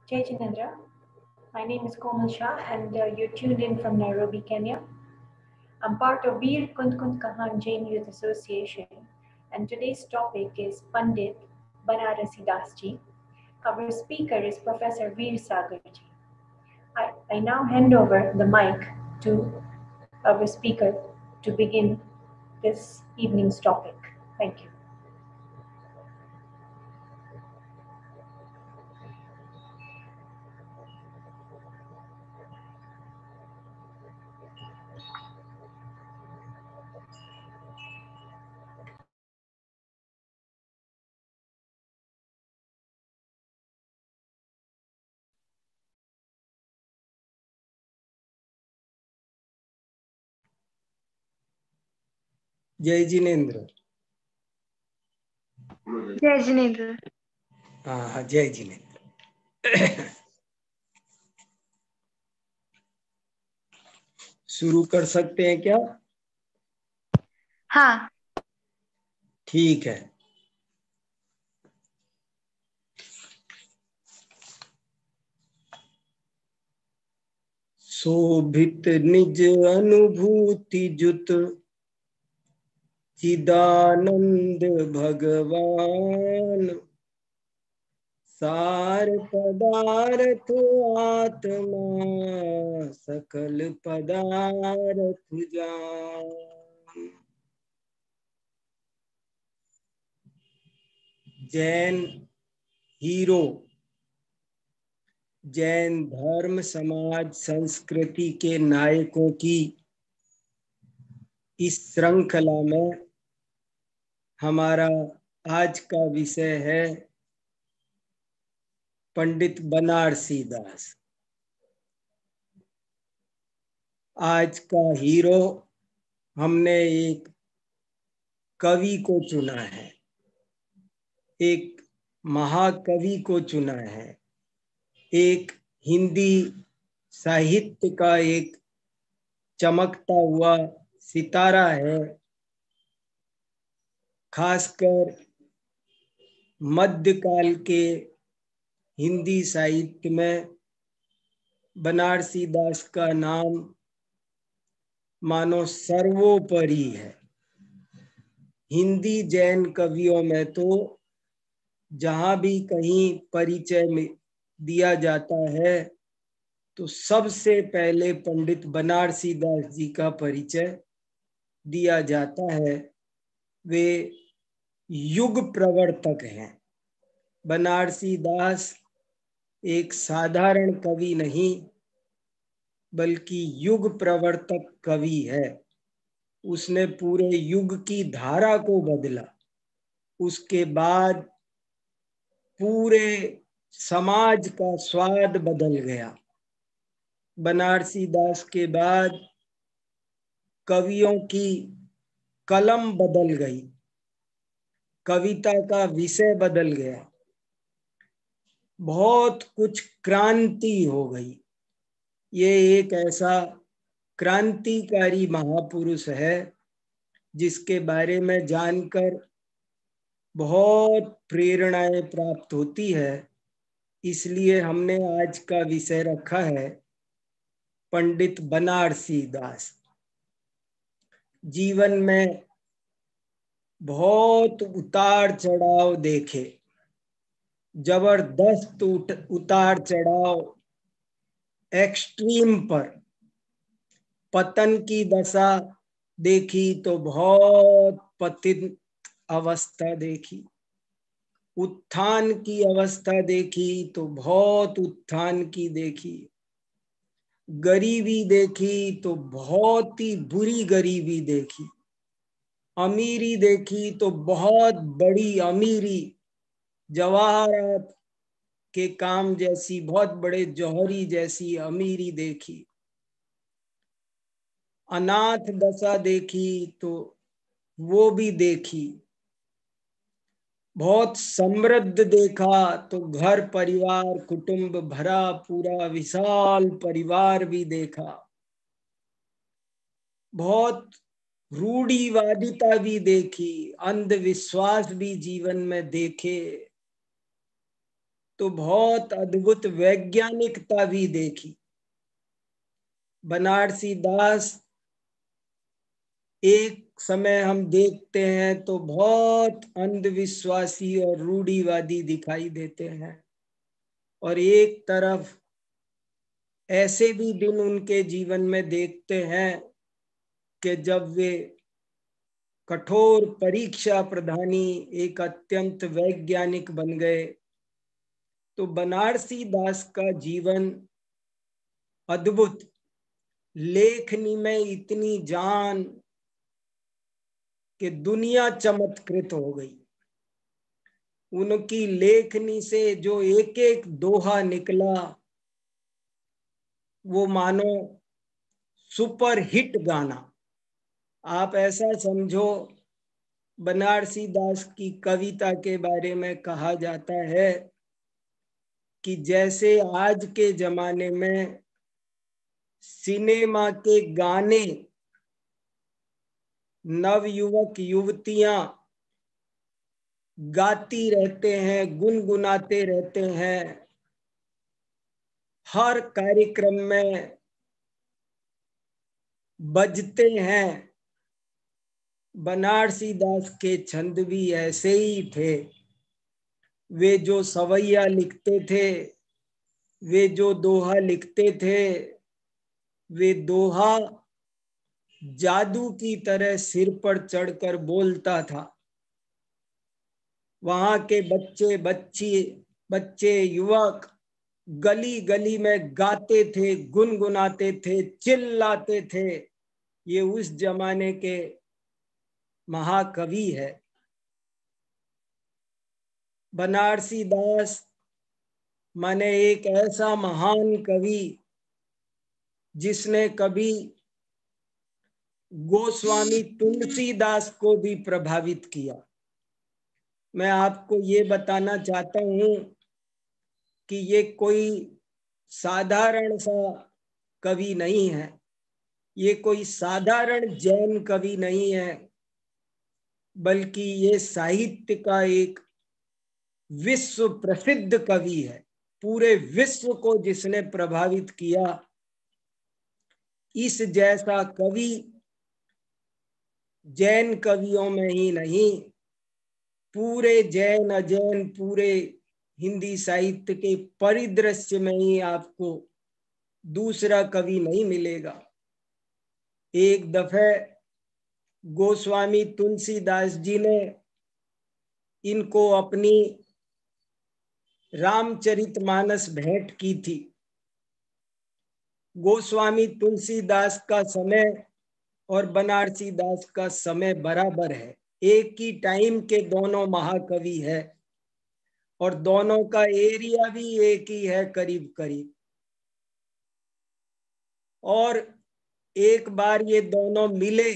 Jai Jinendra. My name is Komal Shah and you're tuned in from Nairobi, Kenya. I'm part of Veer Kund Kund Kahan Jain Youth Association, and today's topic is Pandit Banarasi Das Ji. Our speaker is Professor Veer Sagar Ji. I now hand over the mic to our speaker to begin this evening's topic. Thank you. जय जिनेन्द्र। जय जिनेन्द्र। हाँ, जय जिनेन्द्र। शुरू कर सकते हैं क्या? हाँ, ठीक है। शोभित निज अनुभूति जुत चिदानंद भगवान, सार पदार्थ आत्मा सकल पदार्थ जान। जैन हीरो, जैन धर्म समाज संस्कृति के नायकों की इस श्रृंखला में हमारा आज का विषय है पंडित बनारसी दास। आज का हीरो हमने एक कवि को चुना है, एक महाकवि को चुना है, एक हिंदी साहित्य का एक चमकता हुआ सितारा है। खासकर मध्यकाल के हिंदी साहित्य में बनारसी दास का नाम मानो सर्वोपरि है। हिंदी जैन कवियों में तो जहां भी कहीं परिचय में दिया जाता है तो सबसे पहले पंडित बनारसी दास जी का परिचय दिया जाता है। वे युग प्रवर्तक हैं। बनारसी दास एक साधारण कवि नहीं बल्कि युग प्रवर्तक कवि है। उसने पूरे युग की धारा को बदला। उसके बाद पूरे समाज का स्वाद बदल गया। बनारसी दास के बाद कवियों की कलम बदल गई, कविता का विषय बदल गया, बहुत कुछ क्रांति हो गई। ये एक ऐसा क्रांतिकारी महापुरुष है जिसके बारे में जानकर बहुत प्रेरणाएं प्राप्त होती है। इसलिए हमने आज का विषय रखा है पंडित बनारसी दास। जीवन में बहुत उतार चढ़ाव देखे, जबरदस्त उतार चढ़ाव, एक्सट्रीम पर। पतन की दशा देखी तो बहुत पतित अवस्था देखी, उत्थान की अवस्था देखी तो बहुत उत्थान की देखी, गरीबी देखी तो बहुत ही बुरी गरीबी देखी, अमीरी देखी तो बहुत बड़ी अमीरी, जवाहरात के काम जैसी बहुत बड़े जौहरी जैसी अमीरी देखी, अनाथ दशा देखी तो वो भी देखी, बहुत समृद्ध देखा तो घर परिवार कुटुंब भरा पूरा विशाल परिवार भी देखा, बहुत रूढ़िवादिता भी देखी, अंधविश्वास भी जीवन में देखे, तो बहुत अद्भुत वैज्ञानिकता भी देखी। बनारसी दास एक समय हम देखते हैं तो बहुत अंधविश्वासी और रूढ़िवादी दिखाई देते हैं, और एक तरफ ऐसे भी दिन उनके जीवन में देखते हैं कि जब वे कठोर परीक्षा प्रधानी एक अत्यंत वैज्ञानिक बन गए। तो बनारसी दास का जीवन अद्भुत, लेखनी में इतनी जान कि दुनिया चमत्कृत हो गई। उनकी लेखनी से जो एक एक दोहा निकला वो मानो सुपर हिट गाना। आप ऐसा समझो, बनारसी दास की कविता के बारे में कहा जाता है कि जैसे आज के जमाने में सिनेमा के गाने नवयुवक युवतियां गाती रहते हैं, गुनगुनाते रहते हैं, हर कार्यक्रम में बजते हैं, बनारसी दास के छंद भी ऐसे ही थे। वे जो सवैया लिखते थे, वे जो दोहा लिखते थे, वे दोहा जादू की तरह सिर पर चढ़कर बोलता था। वहां के बच्चे युवक गली गली में गाते थे, गुनगुनाते थे, चिल्लाते थे। ये उस जमाने के महाकवि है बनारसी दास। माने एक ऐसा महान कवि जिसने कभी गोस्वामी तुलसीदास को भी प्रभावित किया। मैं आपको ये बताना चाहता हूं कि ये कोई साधारण सा कवि नहीं है, ये कोई साधारण जैन कवि नहीं है, बल्कि ये साहित्य का एक विश्व प्रसिद्ध कवि है। पूरे विश्व को जिसने प्रभावित किया, इस जैसा कवि जैन कवियों में ही नहीं, पूरे जैन अजैन पूरे हिंदी साहित्य के परिदृश्य में ही आपको दूसरा कवि नहीं मिलेगा। एक दफे गोस्वामी तुलसीदास जी ने इनको अपनी रामचरितमानस भेंट की थी। गोस्वामी तुलसीदास का समय और बनारसी दास का समय बराबर है, एक ही टाइम के दोनों महाकवि है, और दोनों का एरिया भी एक ही है करीब करीब। और एक बार ये दोनों मिले,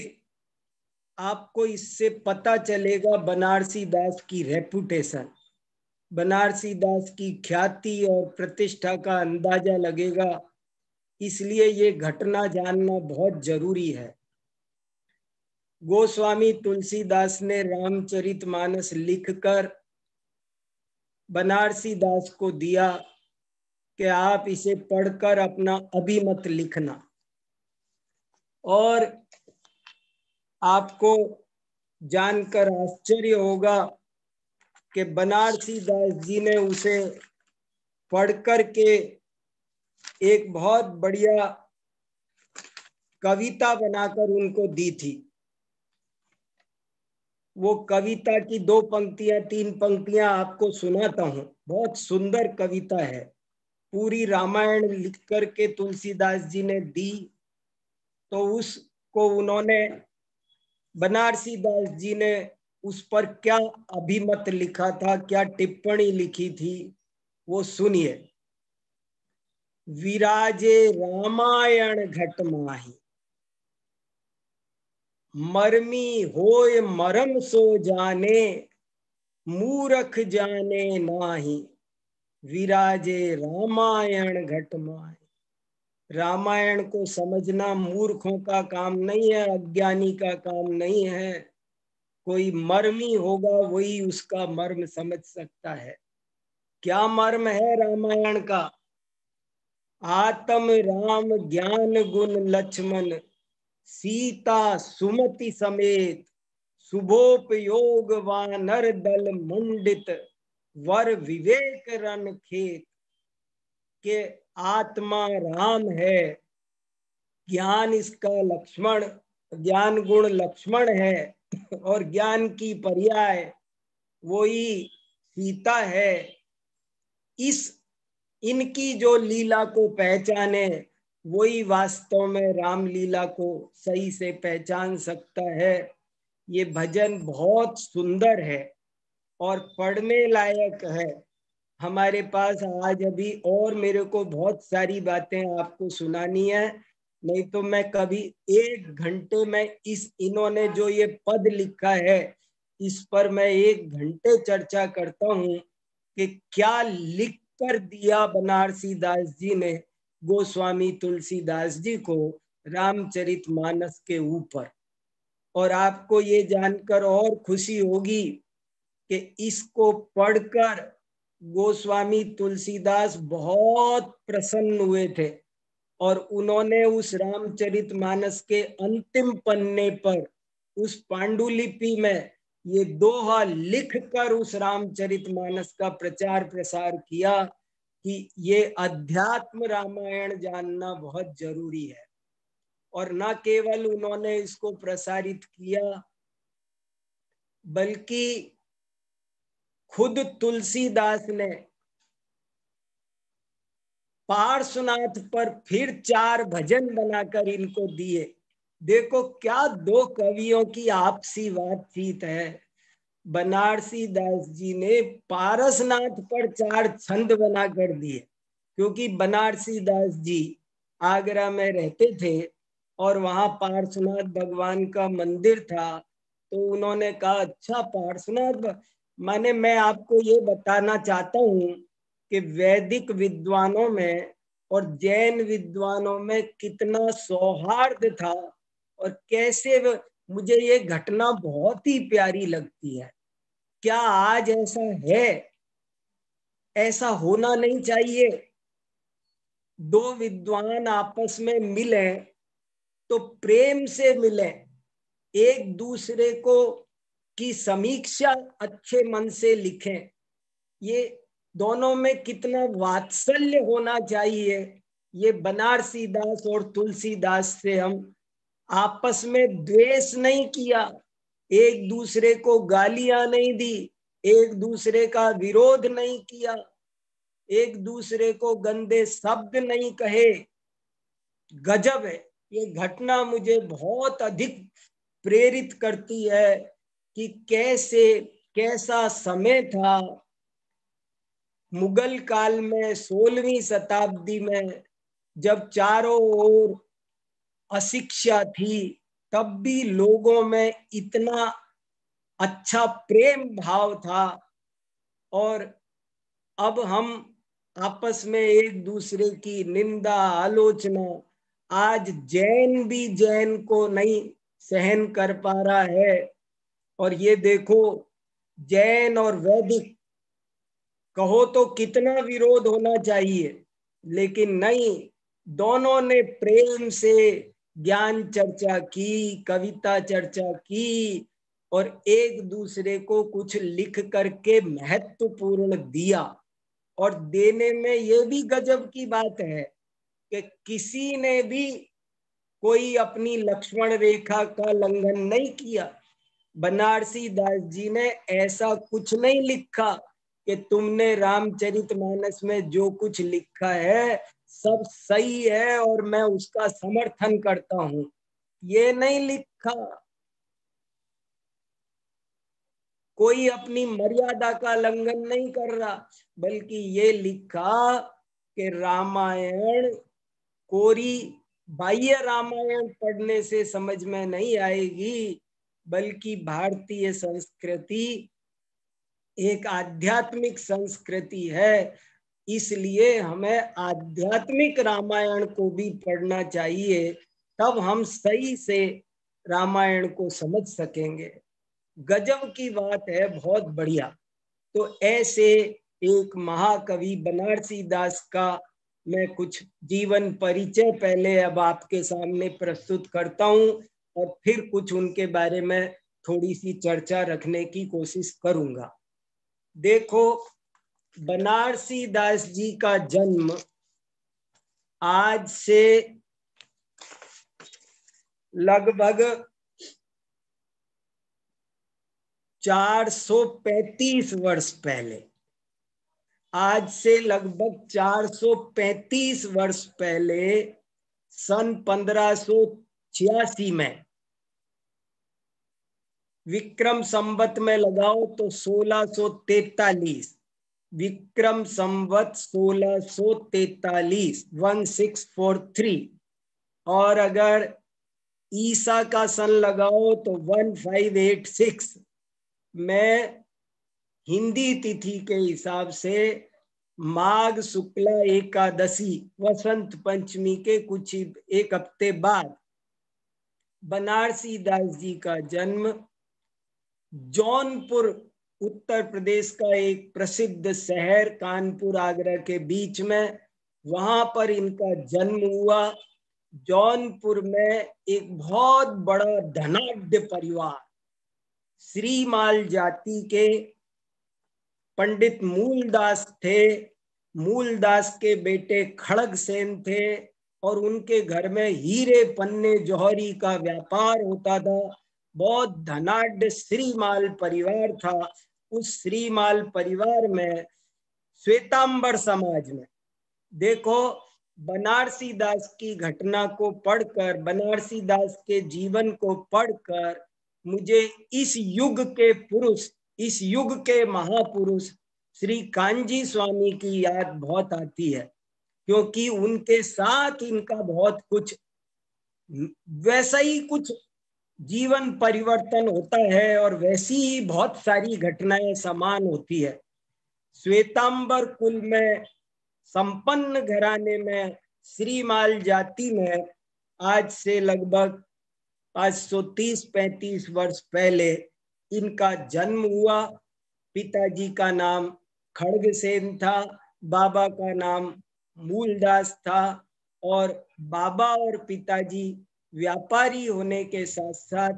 आपको इससे पता चलेगा बनारसी दास की रेपुटेशन, बनारसी दास की ख्याति और प्रतिष्ठा का अंदाजा लगेगा। इसलिए ये घटना जानना बहुत जरूरी है। गोस्वामी तुलसीदास ने रामचरितमानस लिखकर बनारसी दास को दिया कि आप इसे पढ़कर अपना अभिमत लिखना। और आपको जानकर आश्चर्य होगा कि बनारसी दास जी ने उसे पढ़कर के एक बहुत बढ़िया कविता बनाकर उनको दी थी। वो कविता की 2 पंक्तियां 3 पंक्तियां आपको सुनाता हूं। बहुत सुंदर कविता है। पूरी रामायण लिख करके तुलसीदास जी ने दी, तो उसको उन्होंने, बनारसी दास जी ने उस पर क्या अभिमत लिखा था, क्या टिप्पणी लिखी थी, वो सुनिए। विराजे रामायण घट माही, मरमी होय मरम सो जाने, मूरख जाने नाही, विराजे रामायण घट माही। रामायण को समझना मूर्खों का काम नहीं है, अज्ञानी का काम नहीं है। कोई मर्मी होगा वही उसका मर्म समझ सकता है। क्या मर्म है रामायण का। आत्म राम ज्ञान गुण लक्ष्मण, सीता सुमति समेत, शुभोपयोग वानर दल मंडित, वर विवेक रन खेत। के आत्मा राम है, ज्ञान इसका लक्ष्मण, ज्ञान गुण लक्ष्मण है, और ज्ञान की पर्याय वही सीता है। इनकी जो लीला को पहचाने वही वास्तव में रामलीला को सही से पहचान सकता है। ये भजन बहुत सुंदर है और पढ़ने लायक है। हमारे पास आज अभी और मेरे को बहुत सारी बातें आपको सुनानी है, नहीं तो मैं कभी 1 घंटे में इन्होंने जो ये पद लिखा है इस पर मैं 1 घंटे चर्चा करता हूँ कि क्या लिख कर दिया बनारसी दास जी ने गोस्वामी तुलसीदास जी को रामचरितमानस के ऊपर। और आपको ये जानकर और खुशी होगी कि इसको पढ़कर गोस्वामी तुलसीदास बहुत प्रसन्न हुए थे और उन्होंने उस रामचरितमानस के अंतिम पन्ने पर उस पांडुलिपि में ये दोहा लिखकर उस रामचरितमानस का प्रचार प्रसार किया कि ये अध्यात्म रामायण जानना बहुत जरूरी है। और न केवल उन्होंने इसको प्रसारित किया बल्कि खुद तुलसीदास ने पार्श्वनाथ पर फिर 4 भजन बनाकर इनको दिए। देखो क्या 2 कवियों की आपसी बातचीत है। बनारसी दास जी ने पारसनाथ पर 4 छंद बनाकर दिए, क्योंकि बनारसी दास जी आगरा में रहते थे और वहां पार्श्वनाथ भगवान का मंदिर था। तो उन्होंने कहा अच्छा पार्श्वनाथ माने मैं आपको ये बताना चाहता हूँ कि वैदिक विद्वानों में और जैन विद्वानों में कितना सौहार्द था और कैसे मुझे ये घटना बहुत ही प्यारी लगती है। क्या आज ऐसा है? ऐसा होना नहीं चाहिए। 2 विद्वान आपस में मिले तो प्रेम से मिले, एक दूसरे को की समीक्षा अच्छे मन से लिखें। ये दोनों में कितना वात्सल्य होना चाहिए। ये बनारसी दास और तुलसीदास से हम आपस में द्वेष नहीं किया, एक दूसरे को गालियां नहीं दी, एक दूसरे का विरोध नहीं किया, एक दूसरे को गंदे शब्द नहीं कहे। गजब है। ये घटना मुझे बहुत अधिक प्रेरित करती है कि कैसा समय था मुगल काल में 16वीं शताब्दी में, जब चारों ओर अशिक्षा थी, तब भी लोगों में इतना अच्छा प्रेम भाव था। और अब हम आपस में एक दूसरे की निंदा आलोचना, आज जैन भी जैन को नहीं सहन कर पा रहा है। और ये देखो जैन और वैदिक कहो तो कितना विरोध होना चाहिए, लेकिन नहीं, दोनों ने प्रेम से ज्ञान चर्चा की, कविता चर्चा की और एक दूसरे को कुछ लिख करके महत्वपूर्ण दिया। और देने में ये भी गजब की बात है कि किसी ने भी कोई अपनी लक्ष्मण रेखा का लंघन नहीं किया। बनारसी दास जी ने ऐसा कुछ नहीं लिखा कि तुमने रामचरितमानस में जो कुछ लिखा है सब सही है और मैं उसका समर्थन करता हूं, ये नहीं लिखा। कोई अपनी मर्यादा का उल्लंघन नहीं कर रहा, बल्कि ये लिखा कि रामायण कोरी बाह्य रामायण पढ़ने से समझ में नहीं आएगी, बल्कि भारतीय संस्कृति एक आध्यात्मिक संस्कृति है। इसलिए हमें आध्यात्मिक रामायण को भी पढ़ना चाहिए, तब हम सही से रामायण को समझ सकेंगे। गजब की बात है, बहुत बढ़िया। तो ऐसे एक महाकवि बनारसी दास का मैं कुछ जीवन परिचय पहले अब आपके सामने प्रस्तुत करता हूं और फिर कुछ उनके बारे में थोड़ी सी चर्चा रखने की कोशिश करूंगा। देखो, बनारसी दास जी का जन्म आज से लगभग 435 वर्ष पहले, आज से लगभग 435 वर्ष पहले सन 1586 में, विक्रम संवत में लगाओ तो 1643, विक्रम संवत 1643 1643, और अगर ईसा का सन लगाओ तो 1586 में हिंदी तिथि के हिसाब से माघ शुक्ला एकादशी वसंत पंचमी के कुछ एक हफ्ते बाद बनारसी दास जी का जन्म जौनपुर उत्तर प्रदेश का एक प्रसिद्ध शहर कानपुर आगरा के बीच में, वहां पर इनका जन्म हुआ। जौनपुर में एक बहुत बड़ा धनाढ्य परिवार श्रीमाल जाति के पंडित मूलदास थे। मूलदास के बेटे खड़गसेन थे और उनके घर में हीरे पन्ने जौहरी का व्यापार होता था। बहुत धनाढ्य श्रीमाल परिवार था। उस श्रीमाल परिवार में श्वेतांबर समाज में, देखो, बनारसी दास की घटना को पढ़कर, बनारसी दास के जीवन को पढ़कर मुझे इस युग के पुरुष, इस युग के महापुरुष श्री कांजी स्वामी की याद बहुत आती है, क्योंकि उनके साथ इनका बहुत कुछ वैसा ही कुछ जीवन परिवर्तन होता है और वैसी ही बहुत सारी घटनाएं समान होती है। श्वेतांबर कुल में, संपन्न घराने में, श्रीमाल जाति में आज से लगभग 530-35 वर्ष पहले इनका जन्म हुआ। पिताजी का नाम खड़गसेन था, बाबा का नाम मूलदास था, और बाबा और पिताजी व्यापारी होने के साथ साथ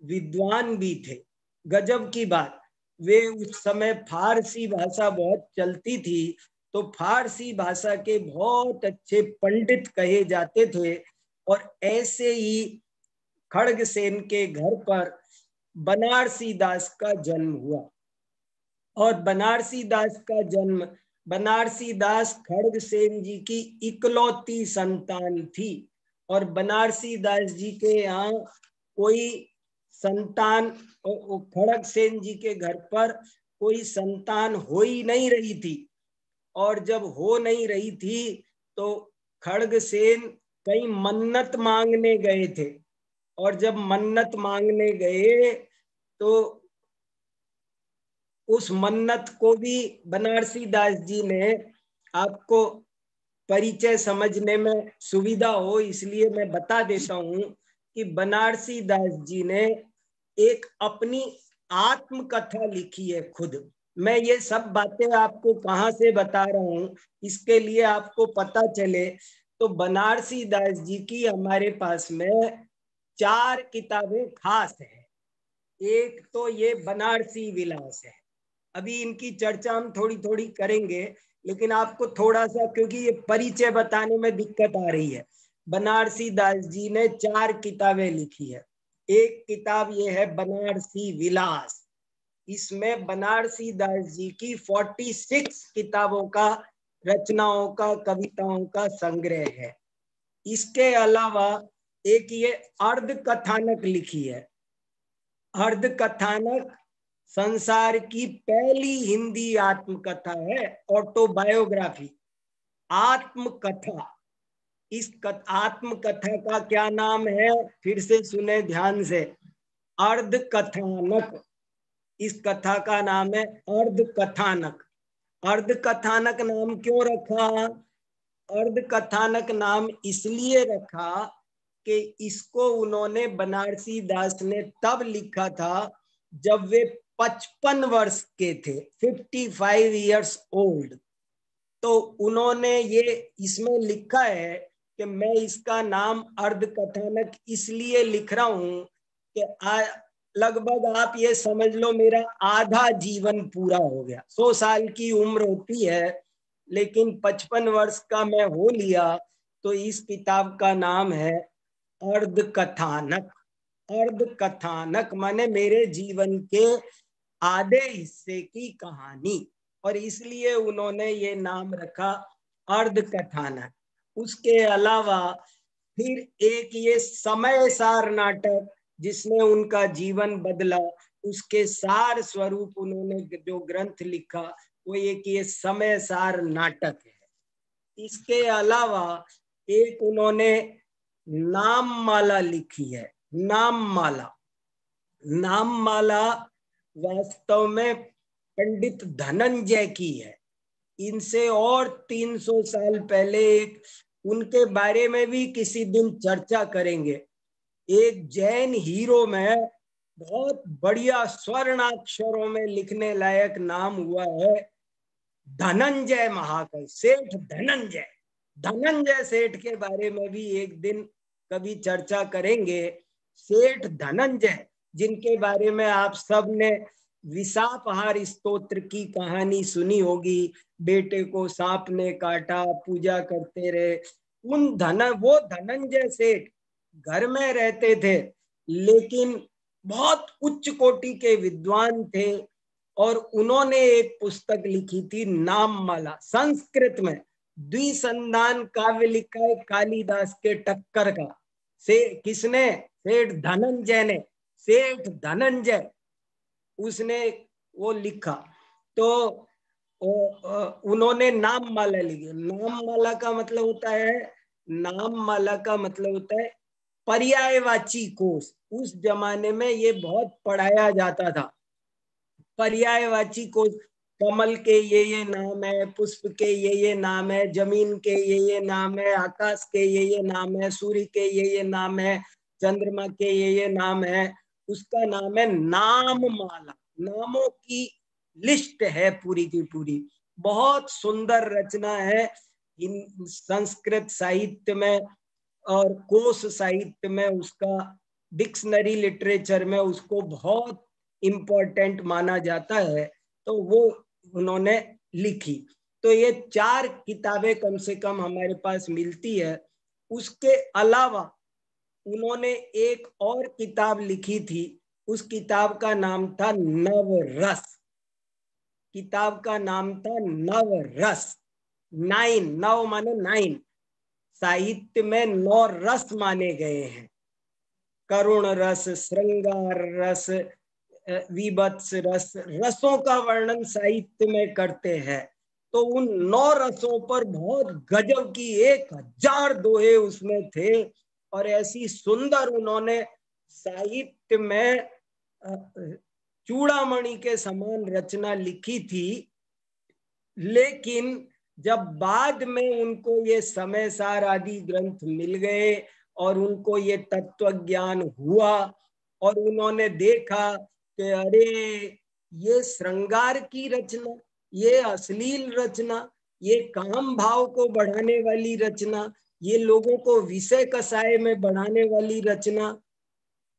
विद्वान भी थे। गजब की बात, वे उस समय फारसी भाषा बहुत चलती थी, तो फारसी भाषा के बहुत अच्छे पंडित कहे जाते थे। और ऐसे ही खड़गसेन के घर पर बनारसी दास का जन्म हुआ। और बनारसी दास का जन्म, बनारसी दास खड़गसेन जी की इकलौती संतान थी और बनारसी दास जी के यहाँ कोई संतान, खड़गसेन जी के घर पर कोई संतान हो ही नहीं रही थी। और जब हो नहीं रही थी तो खड़गसेन कहीं मन्नत मांगने गए थे, और जब मन्नत मांगने गए तो उस मन्नत को भी बनारसी दास जी ने, आपको परिचय समझने में सुविधा हो इसलिए मैं बता देता हूं कि बनारसी दास जी ने एक अपनी आत्मकथा लिखी है खुद। मैं ये सब बातें आपको कहां से बता रहा हूं, इसके लिए आपको पता चले तो बनारसी दास जी की हमारे पास में 4 किताबें खास है। एक तो ये बनारसी विलास है, अभी इनकी चर्चा हम थोड़ी थोड़ी करेंगे, लेकिन आपको थोड़ा सा, क्योंकि ये परिचय बताने में दिक्कत आ रही है। बनारसी दास जी ने 4 किताबें लिखी है। एक किताब ये है बनारसी विलास, इसमें बनारसी दास जी की 46 किताबों का, रचनाओं का, कविताओं का संग्रह है। इसके अलावा एक ये अर्ध कथानक लिखी है। अर्ध कथानक संसार की पहली हिंदी आत्मकथा है, ऑटोबायोग्राफी, आत्मकथा। इस आत्मकथा का क्या नाम है, फिर से सुने ध्यान से, अर्ध कथानक। इस कथा का नाम है अर्ध कथानक। अर्ध कथानक नाम क्यों रखा? अर्ध कथानक नाम इसलिए रखा कि इसको उन्होंने, बनारसी दास ने, तब लिखा था जब वे 55 वर्ष के थे, 55 years old। तो उन्होंने ये इसमें लिखा है कि मैं इसका नाम अर्ध कथानक इसलिए लिख रहा हूं कि लगभग आप ये समझ लो मेरा आधा जीवन पूरा हो गया। 100 साल की उम्र होती है, लेकिन 55 वर्ष का मैं हो लिया। तो इस किताब का नाम है अर्ध कथानक। अर्ध कथानक माने मेरे जीवन के आधे हिस्से की कहानी, और इसलिए उन्होंने ये नाम रखा अर्ध कथानक। उसके अलावा फिर एक ये समय सार नाटक जिसने उनका जीवन बदला, उसके सार स्वरूप उन्होंने जो ग्रंथ लिखा वो एक ये समय सार नाटक है। इसके अलावा एक उन्होंने नाम माला लिखी है। नाम माला, नाम माला वास्तव में पंडित धनंजय की है। इनसे और 300 साल पहले एक, उनके बारे में भी किसी दिन चर्चा करेंगे। एक जैन हीरो में बहुत बढ़िया स्वर्णाक्षरों में लिखने लायक नाम हुआ है धनंजय महाकाय, सेठ धनंजय। धनंजय सेठ के बारे में भी एक दिन कभी चर्चा करेंगे। सेठ धनंजय जिनके बारे में आप सब ने विषापहार स्तोत्र की कहानी सुनी होगी, बेटे को सांप ने काटा, पूजा करते रहे। वो धनंजय सेठ घर में रहते थे, लेकिन बहुत उच्च कोटि के विद्वान थे, और उन्होंने एक पुस्तक लिखी थी नाममाला, संस्कृत में द्विसंधान काव्य लिखा है कालिदास के टक्कर का। से किसने? सेठ धनंजय ने। सेठ धनंजय उसने वो लिखा। तो उन्होंने नाममाला लिखी। नाममाला का मतलब होता है, नाममाला का मतलब होता है पर्यायवाची कोश। उस जमाने में ये बहुत पढ़ाया जाता था। पर्यायवाची कोश, कमल के ये नाम है, पुष्प के ये नाम है, जमीन के ये नाम है, आकाश के ये नाम है, सूर्य के ये नाम है, चंद्रमा के ये नाम है। उसका नाम है नाममाला। नामों की लिस्ट है पूरी की पूरी। बहुत सुंदर रचना है इन संस्कृत साहित्य में और कोश साहित्य में। उसका डिक्शनरी लिटरेचर में उसको बहुत इम्पोर्टेंट माना जाता है। तो वो उन्होंने लिखी। तो ये 4 किताबें कम से कम हमारे पास मिलती है। उसके अलावा उन्होंने एक और किताब लिखी थी, उस किताब का नाम था नवरस। किताब का नाम था नवरस। 9, नव माने 9, साहित्य में 9 रस माने गए हैं। करुण रस, श्रृंगार रस, विभत्स रस, रसों का वर्णन साहित्य में करते हैं। तो उन 9 रसों पर बहुत गजब की 1000 दोहे उसमें थे, और ऐसी सुंदर उन्होंने साहित्य में चूड़ामणि के समान रचना लिखी थी। लेकिन जब बाद में उनको ये समय सार आदि ग्रंथ मिल गए और उनको ये तत्व ज्ञान हुआ, और उन्होंने देखा कि अरे ये श्रृंगार की रचना, ये अश्लील रचना, ये काम भाव को बढ़ाने वाली रचना, ये लोगों को विषय कसाय में बढ़ाने वाली रचना,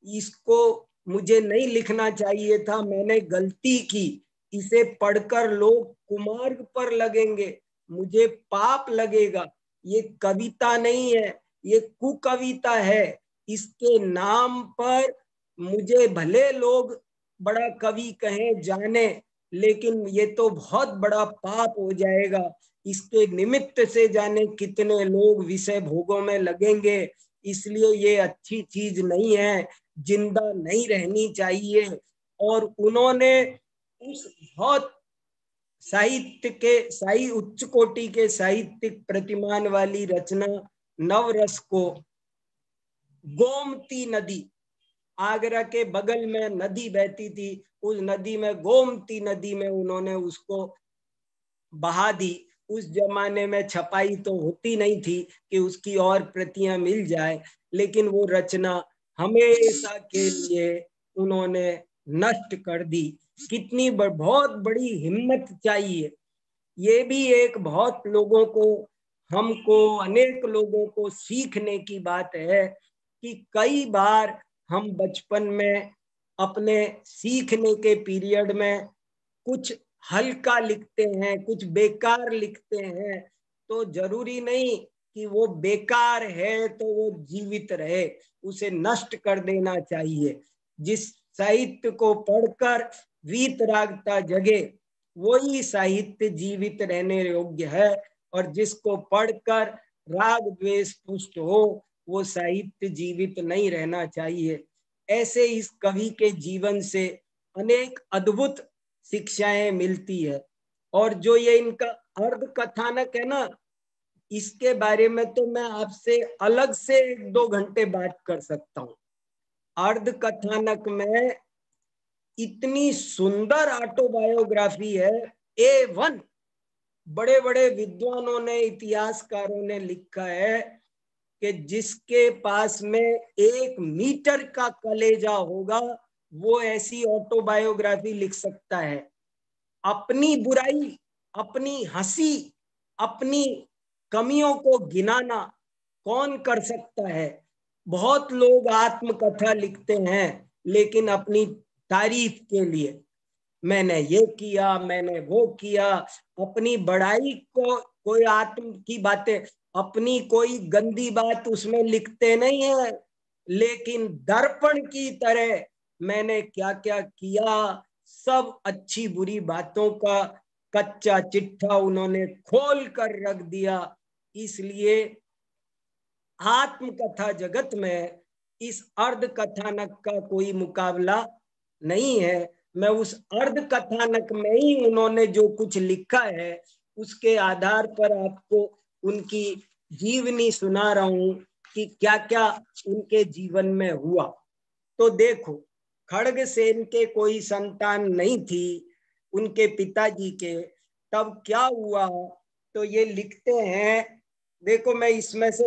इसको मुझे नहीं लिखना चाहिए था, मैंने गलती की। इसे पढ़कर लोग कुमार्ग पर लगेंगे, मुझे पाप लगेगा। ये कविता नहीं है, ये कुकविता है। इसके नाम पर मुझे भले लोग बड़ा कवि कहें जाने, लेकिन ये तो बहुत बड़ा पाप हो जाएगा। इसके निमित्त से जाने कितने लोग विषय भोगों में लगेंगे। इसलिए ये अच्छी चीज नहीं है, जिंदा नहीं रहनी चाहिए। और उन्होंने उस बहुत उच्च कोटि के साहित्यिक प्रतिमान वाली रचना नवरस को गोमती नदी, आगरा के बगल में नदी बहती थी, उस नदी में गोमती नदी में उन्होंने उसको बहा दी। उस जमाने में छपाई तो होती नहीं थी कि उसकी और प्रतियां मिल जाए, लेकिन वो रचना हमेशा के लिए उन्होंने नष्ट कर दी। कितनी बहुत बड़ी हिम्मत चाहिए। ये भी एक बहुत लोगों को, हमको, अनेक लोगों को सीखने की बात है कि कई बार हम बचपन में अपने सीखने के पीरियड में कुछ हल्का लिखते हैं, कुछ बेकार लिखते हैं, तो जरूरी नहीं कि वो बेकार है तो वो जीवित रहे, उसे नष्ट कर देना चाहिए। जिस साहित्य को पढ़कर वीतरागता जगे वही साहित्य जीवित रहने योग्य है, और जिसको पढ़कर राग द्वेष पुष्ट हो वो साहित्य जीवित नहीं रहना चाहिए। ऐसे इस कवि के जीवन से अनेक अद्भुत शिक्षाएं मिलती है। और जो ये इनका अर्ध कथानक है ना, इसके बारे में तो मैं आपसे अलग से 1-2 घंटे बात कर सकता हूँ। अर्ध कथानक में इतनी सुंदर ऑटोबायोग्राफी है, A1। बड़े बड़े विद्वानों ने, इतिहासकारों ने लिखा है कि जिसके पास में 1 मीटर का कलेजा होगा वो ऐसी ऑटोबायोग्राफी लिख सकता है। अपनी बुराई, अपनी हंसी, अपनी कमियों को गिनाना कौन कर सकता है? बहुत लोग आत्मकथा लिखते हैं लेकिन अपनी तारीफ के लिए, मैंने ये किया, मैंने वो किया, अपनी बड़ाई को, कोई आत्म की बातें, अपनी कोई गंदी बात उसमें लिखते नहीं है, लेकिन दर्पण की तरह मैंने क्या क्या किया, सब अच्छी बुरी बातों का कच्चा चिट्ठा उन्होंने खोल कर रख दिया। इसलिए आत्मकथा जगत में इस अर्ध कथानक का कोई मुकाबला नहीं है। मैं उस अर्ध कथानक में ही उन्होंने जो कुछ लिखा है उसके आधार पर आपको उनकी जीवनी सुना रहा हूं कि क्या क्या उनके जीवन में हुआ। तो देखो, खड्गसेन के कोई संतान नहीं थी उनके पिताजी के। तब क्या हुआ तो ये लिखते हैं, देखो मैं इसमें से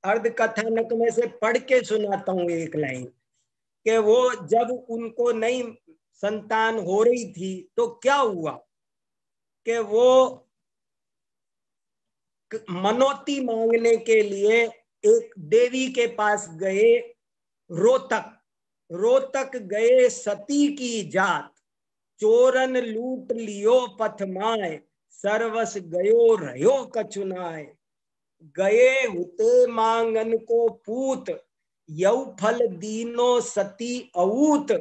अर्ध कथानक में से पढ़ के सुनाता हूँ एक लाइन, कि वो जब उनको नई संतान हो रही थी तो क्या हुआ कि वो मनौती मांगने के लिए एक देवी के पास गए। रोहतक रोहतक गए सती की जात, चोरन लूट लियो पथमाए, सर्वस गयो रहो कचुनाए। गए हुते मांगन को पूत, यऊ फल दीनो सती अऊत।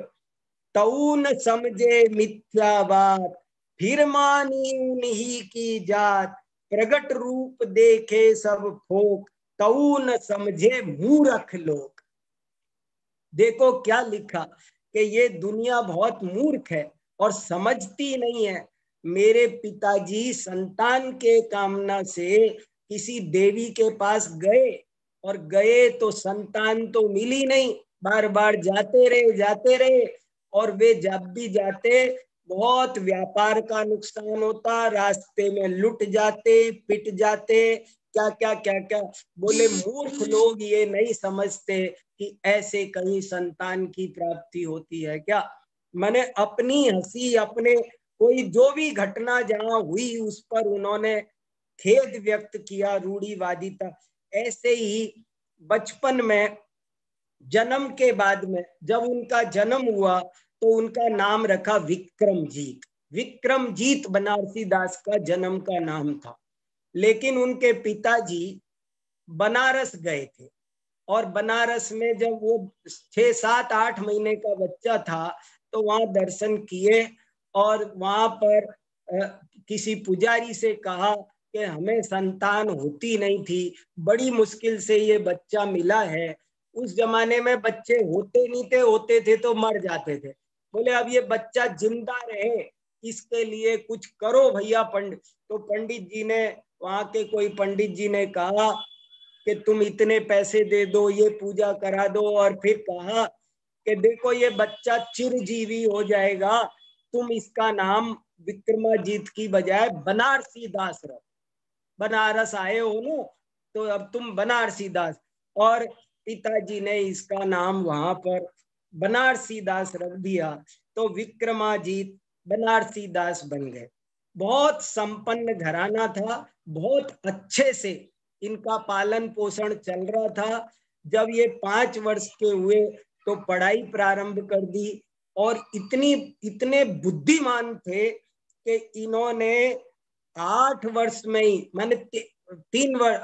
तऊन समझे मिथ्या बात, फिर मानी उन्हीं की जात। प्रगट रूप देखे सब फोक, तऊन समझे मूर्ख लोग। देखो क्या लिखा कि ये दुनिया बहुत मूर्ख है और समझती नहीं है। मेरे पिताजी संतान के कामना से किसी देवी के पास गए, और गए तो संतान तो मिली नहीं, बार बार जाते रहे, और वे जब भी जाते बहुत व्यापार का नुकसान होता, रास्ते में लुट जाते, पिट जाते, क्या क्या। बोले मूर्ख लोग ये नहीं समझते कि ऐसे कहीं संतान की प्राप्ति होती है क्या। मैंने अपनी हंसी, अपने कोई जो भी घटना जहां हुई उस पर उन्होंने खेद व्यक्त किया, रूढ़िवादिता। ऐसे ही बचपन में, जन्म के बाद में जब उनका जन्म हुआ तो उनका नाम रखा विक्रमजीत। विक्रमजीत बनारसी दास का जन्म का नाम था। लेकिन उनके पिताजी बनारस गए थे, और बनारस में जब वो 6, 7, 8 महीने का बच्चा था तो वहां दर्शन किए, और वहां पर किसी पुजारी से कहा कि हमें संतान होती नहीं थी, बड़ी मुश्किल से ये बच्चा मिला है। उस जमाने में बच्चे होते नहीं थे, होते थे तो मर जाते थे। बोले अब ये बच्चा जिंदा रहे इसके लिए कुछ करो भैया पंडित। तो पंडित जी ने, वहां के कोई पंडित जी ने कहा कि तुम इतने पैसे दे दो, ये पूजा करा दो, और फिर कहा कि देखो ये बच्चा चिरजीवी हो जाएगा, तुम इसका नाम विक्रमाजीत की बजाय बनारसी दास रखो। बनारस आए हो ना तो अब तुम बनारसी दास। और पिताजी ने इसका नाम वहां पर बनारसी दास रख दिया। तो विक्रमाजीत बनारसी दास बन गए। बहुत संपन्न घराना था, बहुत अच्छे से इनका पालन पोषण चल रहा था। जब ये 5 वर्ष के हुए तो पढ़ाई प्रारंभ कर दी, और इतने बुद्धिमान थे कि इन्होंने 8 वर्ष में ही, माने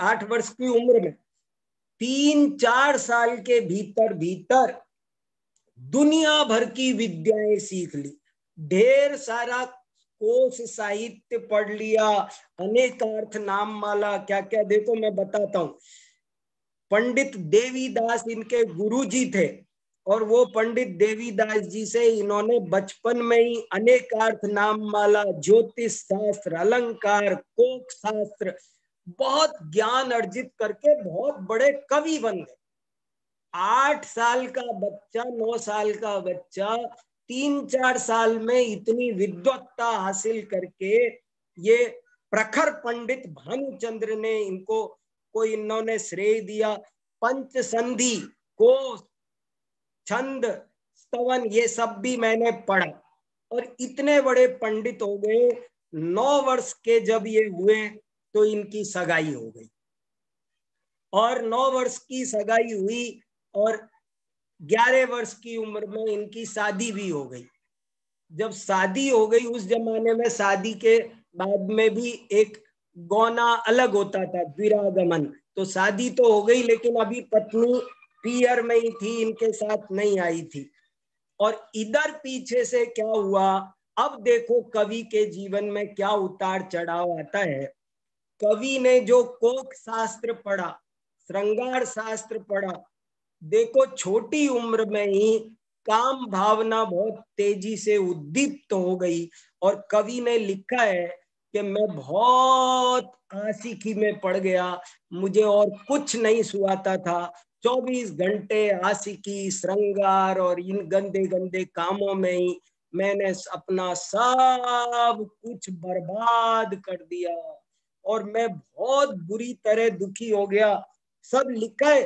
8 वर्ष की उम्र में 3-4 साल के भीतर भीतर दुनिया भर की विद्याएं सीख ली, ढेर सारा कोश साहित्य पढ़ लिया, अनेकार्थ नाम माला क्या क्या। देखो मैं बताता हूँ, पंडित देवीदास इनके गुरुजी थे, और वो पंडित देवीदास जी से इन्होंने बचपन में ही अनेकार्थ नाम माला, ज्योतिष शास्त्र, अलंकार, कोक शास्त्र, बहुत ज्ञान अर्जित करके बहुत बड़े कवि बन गए। 8 साल का बच्चा, 9 साल का बच्चा 3-4 साल में इतनी विद्वत्ता हासिल करके, ये प्रखर पंडित भानुचंद्र ने इन्होंने श्रेय दिया। पंच संधि, कोश, छंद, स्तवन, ये सब भी मैंने पढ़ा, और इतने बड़े पंडित हो गए। 9 वर्ष के जब ये हुए तो इनकी सगाई हो गई, और 9 वर्ष की सगाई हुई, और 11 वर्ष की उम्र में इनकी शादी भी हो गई। जब शादी हो गई, उस जमाने में शादी के बाद में भी एक गौना अलग होता था, द्विरागमन। तो शादी तो हो गई, लेकिन अभी पत्नी पियर में ही थी, इनके साथ नहीं आई थी। और इधर पीछे से क्या हुआ, अब देखो कवि के जीवन में क्या उतार चढ़ाव आता है। कवि ने जो कोक शास्त्र पढ़ा, श्रृंगार शास्त्र पढ़ा, देखो छोटी उम्र में ही काम भावना बहुत तेजी से उद्दीप्त हो गई। और कवि ने लिखा है कि मैं बहुत आशिकी में पड़ गया, मुझे और कुछ नहीं सुहाता था। 24 घंटे आशिकी, श्रृंगार और इन गंदे गंदे कामों में ही मैंने अपना सब कुछ बर्बाद कर दिया, और मैं बहुत बुरी तरह दुखी हो गया। सब लिखा है,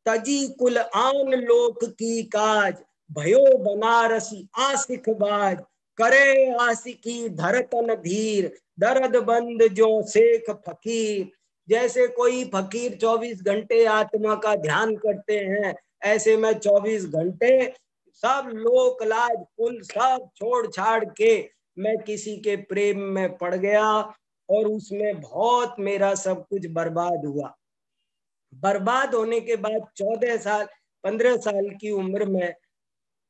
तजी कुल आन लोक की काज, भयो बनारसी आशिक बाज, करे आशिकी धरतन धीर, दर्द बंद जो शेख फकीर। जैसे कोई फकीर 24 घंटे आत्मा का ध्यान करते हैं, ऐसे मैं 24 घंटे सब लोक लाज कुल सब छोड़ छाड़ के मैं किसी के प्रेम में पड़ गया, और उसमें बहुत मेरा सब कुछ बर्बाद हुआ। बर्बाद होने के बाद 15 साल की उम्र में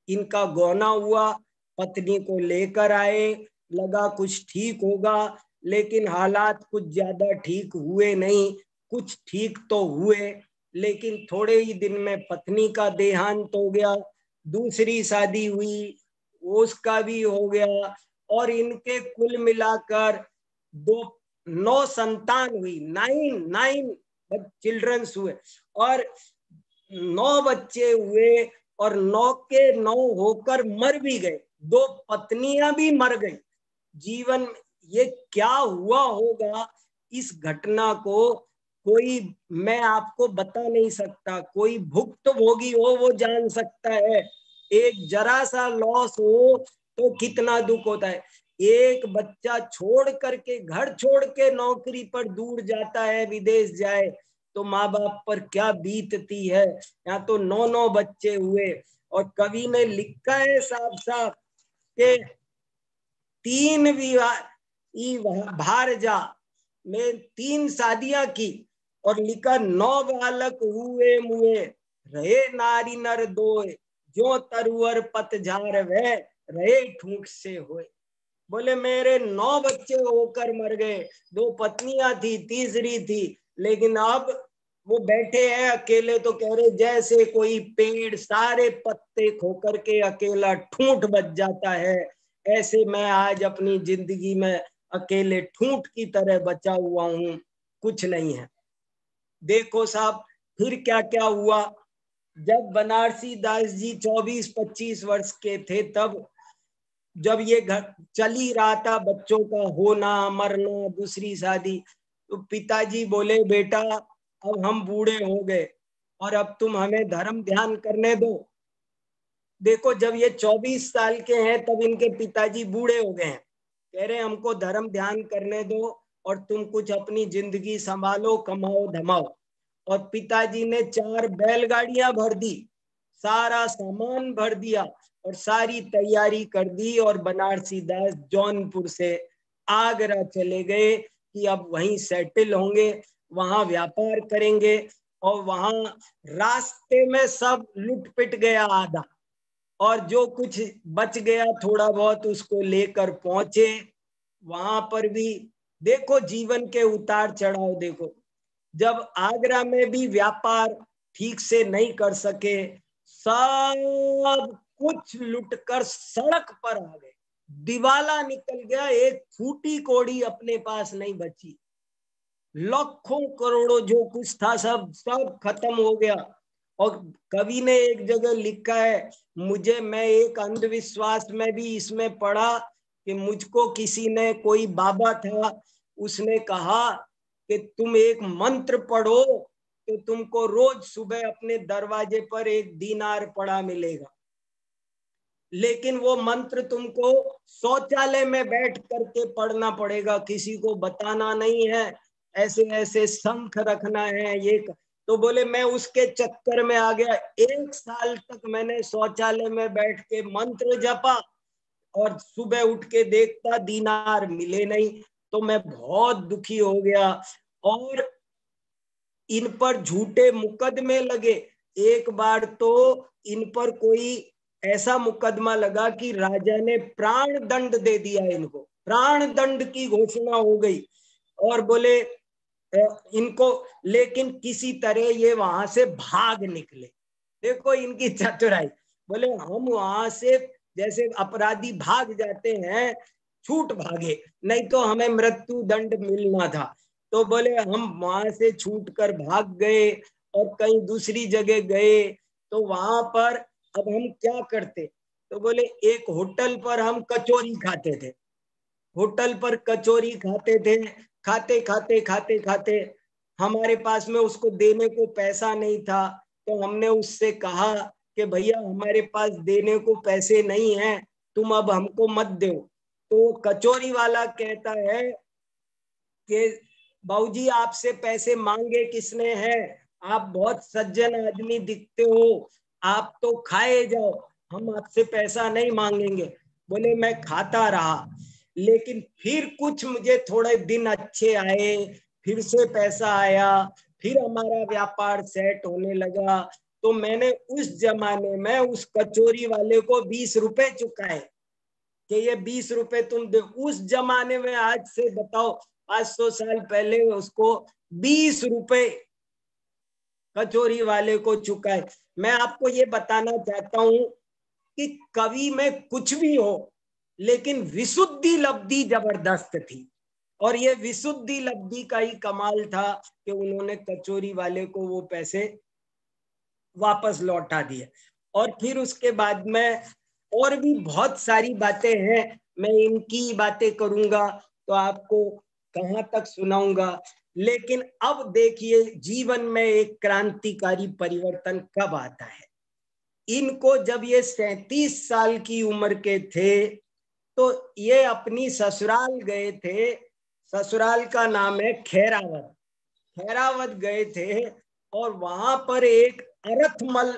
इनका गौना हुआ, पत्नी को लेकर आए, लगा कुछ ठीक होगा, लेकिन हालात कुछ ज्यादा ठीक हुए नहीं। कुछ ठीक तो हुए, लेकिन थोड़े ही दिन में पत्नी का देहांत हो गया। दूसरी शादी हुई, उसका भी हो गया, और इनके कुल मिलाकर 9 संतान हुई, 9 चिल्ड्रंस हुए, और 9 बच्चे हुए, और 9 के 9 होकर मर भी गए, 2 पत्नियां भी मर गई। जीवन ये क्या हुआ होगा, इस घटना को कोई, मैं आपको बता नहीं सकता, कोई भुक्तभोगी हो वो जान सकता है। एक जरा सा लॉस हो तो कितना दुख होता है। एक बच्चा छोड़ करके, घर छोड़ के नौकरी पर दूर जाता है, विदेश जाए, तो माँ बाप पर क्या बीतती है। यहाँ तो 9 बच्चे हुए, और कवि ने लिखा है साफ साफ के 3 भारजा में 3 शादियां की, और लिखा 9 बालक हुए मुए, रहे नारी नर दोए, जो तरुवर पतझार वह रहे ठूंठ से होए। बोले मेरे 9 बच्चे होकर मर गए, 2 पत्नियां थी, तीसरी थी, लेकिन अब वो बैठे हैं अकेले, तो कह रहे जैसे कोई पेड़ सारे पत्ते खोकर के अकेला ठूंठ बच जाता है, ऐसे मैं आज अपनी जिंदगी में अकेले ठूंठ की तरह बचा हुआ हूं, कुछ नहीं है। देखो साहब फिर क्या क्या हुआ। जब बनारसी दास जी 24-25 वर्ष के थे, तब जब ये घर चल ही रहा था, बच्चों का होना मरना, दूसरी शादी, तो पिताजी बोले बेटा अब हम बूढ़े हो गए, और अब तुम हमें धर्म ध्यान करने दो। देखो जब ये 24 साल के हैं तब इनके पिताजी बूढ़े हो गए हैं, कह रहे हमको धर्म ध्यान करने दो और तुम कुछ अपनी जिंदगी संभालो, कमाओ धमाओ। और पिताजी ने 4 बैलगाड़ियां भर दी, सारा सामान भर दिया और सारी तैयारी कर दी और बनारसी दास जौनपुर से आगरा चले गए कि अब वहीं सेटल होंगे, वहां व्यापार करेंगे। और वहां रास्ते में सब लुट पिट गया आधा, और जो कुछ बच गया थोड़ा बहुत उसको लेकर पहुंचे। वहां पर भी देखो जीवन के उतार चढ़ाव देखो। जब आगरा में भी व्यापार ठीक से नहीं कर सके, सब कुछ लुटकर सड़क पर आ गए, दिवाला निकल गया, एक फूटी कौड़ी अपने पास नहीं बची। लाखों करोड़ों जो कुछ था सब सब खत्म हो गया। और कवि ने एक जगह लिखा है, मैं एक अंधविश्वास में भी इसमें पढ़ा कि मुझको किसी ने, कोई बाबा था, उसने कहा कि तुम एक मंत्र पढ़ो तो तुमको रोज सुबह अपने दरवाजे पर 1 दीनार पड़ा मिलेगा, लेकिन वो मंत्र तुमको शौचालय में बैठ करके पढ़ना पड़ेगा, किसी को बताना नहीं है, ऐसे ऐसे शंख रखना है ये। तो बोले मैं उसके चक्कर में आ गया, 1 साल तक मैंने शौचालय में बैठ के मंत्र जपा और सुबह उठ के देखता दीनार मिले नहीं, तो मैं बहुत दुखी हो गया। और इन पर झूठे मुकदमे लगे। एक बार तो इन पर कोई ऐसा मुकदमा लगा कि राजा ने प्राण दंड दे दिया, इनको प्राण दंड की घोषणा हो गई। और बोले इनको, लेकिन किसी तरह ये वहां से भाग निकले। देखो इनकी चतुराई। बोले हम वहां से जैसे अपराधी भाग जाते हैं, छूट भागे, नहीं तो हमें मृत्यु दंड मिलना था। तो बोले हम वहां से छूट कर भाग गए और कहीं दूसरी जगह गए। तो वहां पर अब हम क्या करते, तो बोले एक होटल पर हम कचौरी खाते थे, होटल पर कचौरी खाते थे। खाते खाते खाते खाते हमारे पास में उसको देने को पैसा नहीं था, तो हमने उससे कहा कि भैया हमारे पास देने को पैसे नहीं है, तुम अब हमको मत दो। तो कचौरी वाला कहता है कि बाबूजी आपसे पैसे मांगे किसने हैं, आप बहुत सज्जन आदमी दिखते हो, आप तो खाए जाओ, हम आपसे पैसा नहीं मांगेंगे। बोले मैं खाता रहा, लेकिन फिर कुछ मुझे थोड़े दिन अच्छे आए, फिर से पैसा आया, फिर हमारा व्यापार सेट होने लगा। तो मैंने उस जमाने में उस कचौरी वाले को 20 रुपए चुकाए कि ये 20 रुपए तुम दे। उस जमाने में आज से बताओ 500 साल पहले उसको 20 रुपए कचौरी वाले को चुकाए। मैं आपको ये बताना चाहता हूं कि कवि में कुछ भी हो, लेकिन विशुद्धि लब्धि जबरदस्त थी। और ये विशुद्धि लब्धि का ही कमाल था कि उन्होंने कचौरी वाले को वो पैसे वापस लौटा दिए। और फिर उसके बाद में और भी बहुत सारी बातें हैं, मैं इनकी बातें करूंगा तो आपको कहां तक सुनाऊंगा। लेकिन अब देखिए जीवन में एक क्रांतिकारी परिवर्तन कब आता है। इनको जब ये 37 साल की उम्र के थे तो ये अपनी ससुराल गए थे, ससुराल का नाम है खैरावत। खैरावत गए थे और वहां पर एक अरथमल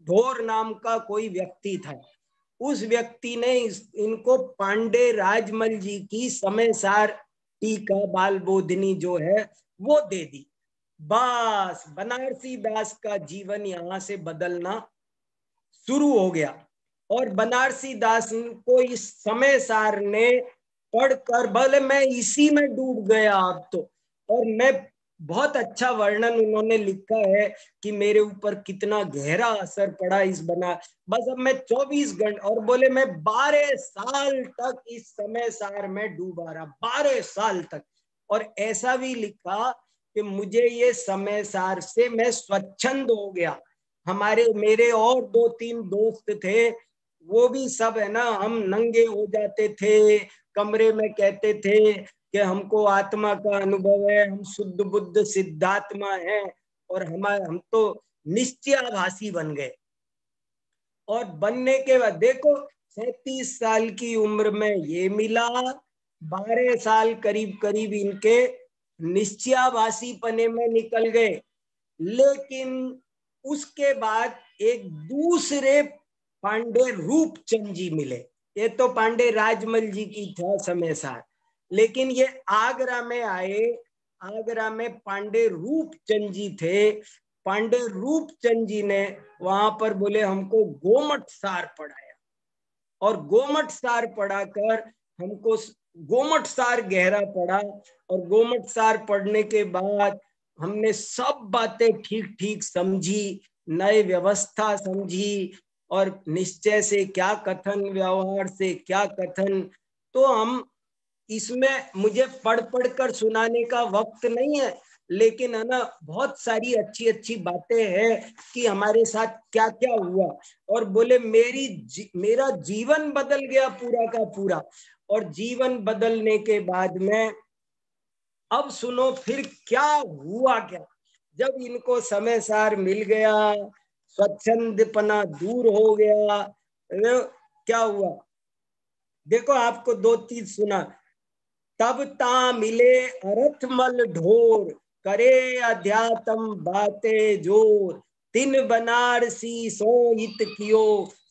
ढोर नाम का कोई व्यक्ति था। उस व्यक्ति ने इनको पांडे राजमल जी की समय सार टीका बाल बोधनी जो है वो दे दी। बस बनारसी दास का जीवन यहां से बदलना शुरू हो गया। और बनारसी दास को इस समय सार ने पढ़कर बोले मैं इसी में डूब गया अब तो। और मैं बहुत अच्छा वर्णन उन्होंने लिखा है कि मेरे ऊपर कितना गहरा असर पड़ा इस बना। बस अब मैं 24 घंटे, और बोले मैं 12 साल तक इस समय सार में डूबा रहा, 12 साल तक। और ऐसा भी लिखा कि मुझे ये समय सार से मैं स्वच्छंद हो गया। मेरे और 2-3 दोस्त थे, वो भी सब है ना, हम नंगे हो जाते थे कमरे में, कहते थे कि हमको आत्मा का अनुभव है, हम शुद्ध बुद्ध सिद्धात्मा हैं, और हम तो निश्चयाभासी बन गए। और बनने के बाद देखो 37 साल की उम्र में ये मिला, 12 साल करीब करीब इनके निश्चयावासी पने में निकल गए। लेकिन उसके बाद एक दूसरे पांडे रूपचंद जी मिले। ये तो पांडे राजमल जी की था समय सार, लेकिन ये आगरा में आए। आगरा में पांडे रूपचंद जी थे। पांडे रूपचंद जी ने वहां पर बोले हमको गोमट सार पढ़ाया, और गोमट सार पढ़ाकर हमको गोमट सार गहरा पढ़ा। और गोमट सार पढ़ने के बाद हमने सब बातें ठीक ठीक समझी, नए व्यवस्था समझी, और निश्चय से क्या कथन, व्यवहार से क्या कथन। तो हम इसमें मुझे पढ़ पढ़ कर सुनाने का वक्त नहीं है, लेकिन है ना बहुत सारी अच्छी अच्छी बातें हैं कि हमारे साथ क्या क्या हुआ। और बोले मेरा जीवन बदल गया पूरा का पूरा। और जीवन बदलने के बाद में अब सुनो फिर क्या हुआ। क्या जब इनको समय सार मिल गया, स्वच्छंदपना दूर हो गया, क्या हुआ देखो, आपको 2 चीज सुना। तब ता मिले अरथमल ढोर, करे अध्यात्म बाते जोर, तिन बनारसी सोहित कियो,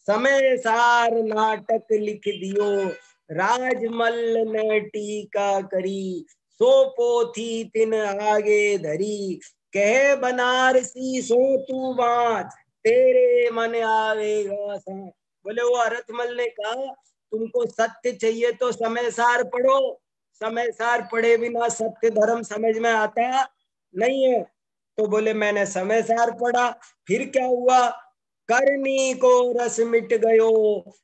समय सार नाटक लिख दियो, राजमल ने टीका करी, सो पोथी तिन आगे धरी, कहे बनारसी सो तू बात, तेरे मन आवेगा साथ। बोले वो अरथमल ने कहा तुमको सत्य चाहिए तो समय सार पढ़ो, समय सार पढ़े बिना सत्य धर्म समझ में आता नहीं है। तो बोले मैंने समय सार पढ़ा, फिर क्या हुआ, करनी को रस मिट गयो,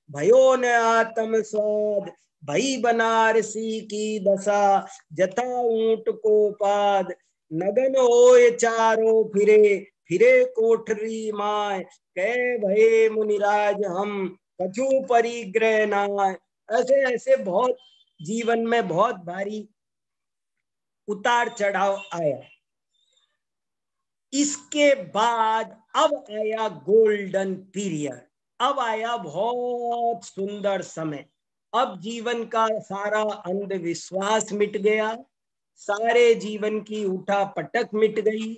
भयो ने आत्म स्वाद, भई बनारसी की दशा, जथा ऊंट को पाद, नगन होए चारों फिरे, फिरे कोठरी माय, कह भये मुनिराज हम, कछु परिग्रह नाय। ऐसे ऐसे बहुत जीवन में बहुत भारी उतार चढ़ाव आया। इसके बाद अब आया गोल्डन पीरियड, अब आया बहुत सुंदर समय। अब जीवन का सारा अंधविश्वास मिट गया, सारे जीवन की उठा पटक मिट गई,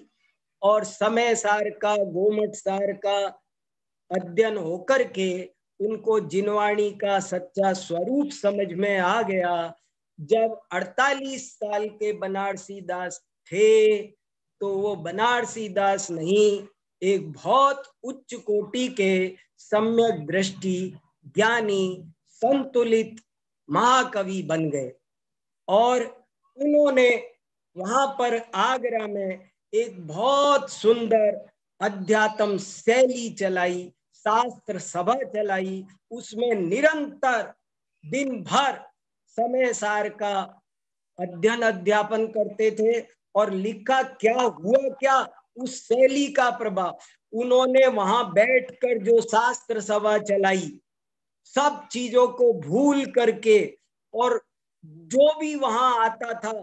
और समय सार का, गोमट सार का अध्ययन होकर के उनको जिनवाणी का सच्चा स्वरूप समझ में आ गया। जब 48 साल के बनारसी दास थे तो वो बनारसी दास नहीं, एक बहुत उच्च कोटि के सम्यक दृष्टि, ज्ञानी, संतुलित महाकवि बन गए। और उन्होंने वहां पर आगरा में एक बहुत सुंदर अध्यात्म शैली चलाई, शास्त्र सभा चलाई। उसमें निरंतर दिन भर समय सार का अध्ययन अध्यापन करते थे। और लिखा क्या हुआ क्या, उस शैली का प्रभाव, उन्होंने वहां बैठकर जो शास्त्र सभा चलाई, सब चीजों को भूल करके, और जो भी वहां आता था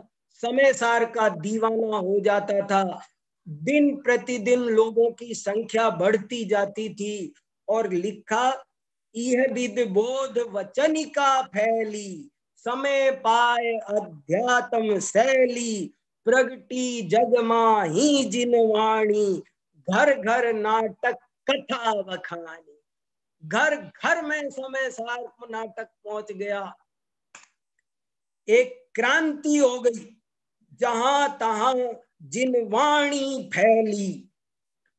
समय सार का दीवाना हो जाता था। दिन प्रतिदिन लोगों की संख्या बढ़ती जाती थी। और लिखा, यह विद बोध वचनिका फैली, समय पाए अध्यात्म शैली, प्रगटी जग माही जिनवाणी, घर घर नाटक कथा बखानी। घर घर में समय सार नाटक पहुंच गया। एक क्रांति हो गई, जहां तहां जिनवाणी फैली,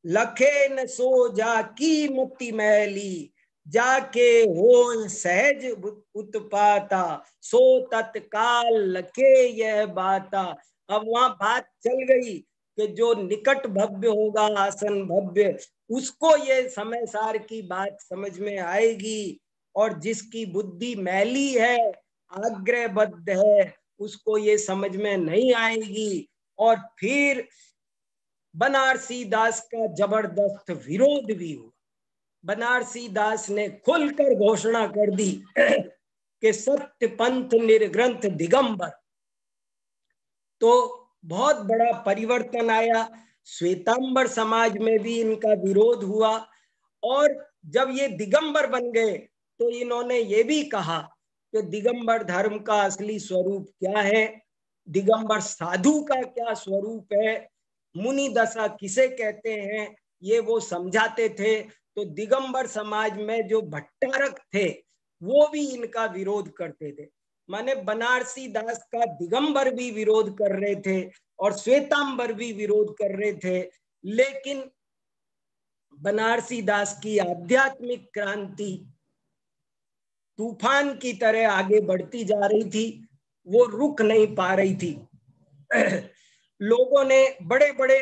लखे न सो जा की मुक्ति मैली, जाके हो सहज उत्पाता, सो तत्काल लखे यह बाता। अब वहां बात चल गई कि जो निकट भव्य होगा, आसन भव्य, उसको ये समय सार की बात समझ में आएगी। और जिसकी बुद्धि मैली है, आग्रहबद्ध है, उसको ये समझ में नहीं आएगी। और फिर बनारसी दास का जबरदस्त विरोध भी हुआ। बनारसी दास ने खुलकर घोषणा कर दी कि सत्य पंथ निर्ग्रंथ दिगंबर। तो बहुत बड़ा परिवर्तन आया। श्वेतांबर समाज में भी इनका विरोध हुआ। और जब ये दिगंबर बन गए तो इन्होंने ये भी कहा कि दिगंबर धर्म का असली स्वरूप क्या है, दिगंबर साधु का क्या स्वरूप है, मुनि दशा किसे कहते हैं, ये वो समझाते थे। तो दिगंबर समाज में जो भट्टारक थे वो भी इनका विरोध करते थे। माने बनारसी दास का दिगंबर भी विरोध कर रहे थे और श्वेतांबर भी विरोध कर रहे थे, लेकिन बनारसी दास की आध्यात्मिक क्रांति तूफान की तरह आगे बढ़ती जा रही थी, वो रुक नहीं पा रही थी। लोगों ने, बड़े बड़े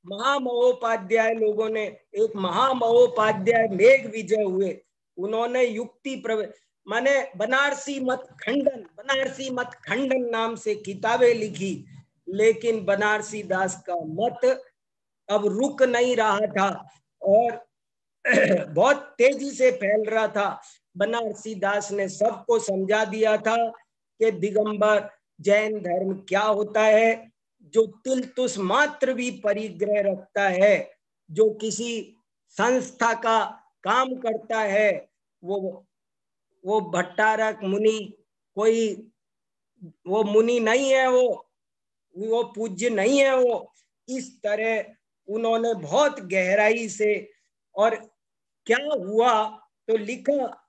महामहोपाध्याय लोगों ने, एक महामहोपाध्याय मेघ विजय हुए, उन्होंने युक्ति माने बनारसी मत खंडन नाम से किताबें लिखी, लेकिन बनारसी दास का मत अब रुक नहीं रहा था और बहुत तेजी से फैल रहा था। बनारसी दास ने सबको समझा दिया था कि दिगंबर जैन धर्म क्या होता है, जो तिल तुस मात्र भी परिग्रह रखता है, जो किसी संस्था का काम करता है, वो भट्टारक मुनि, कोई वो मुनि नहीं है, वो पूज्य नहीं है। वो इस तरह उन्होंने बहुत गहराई से, और क्या हुआ तो लिखा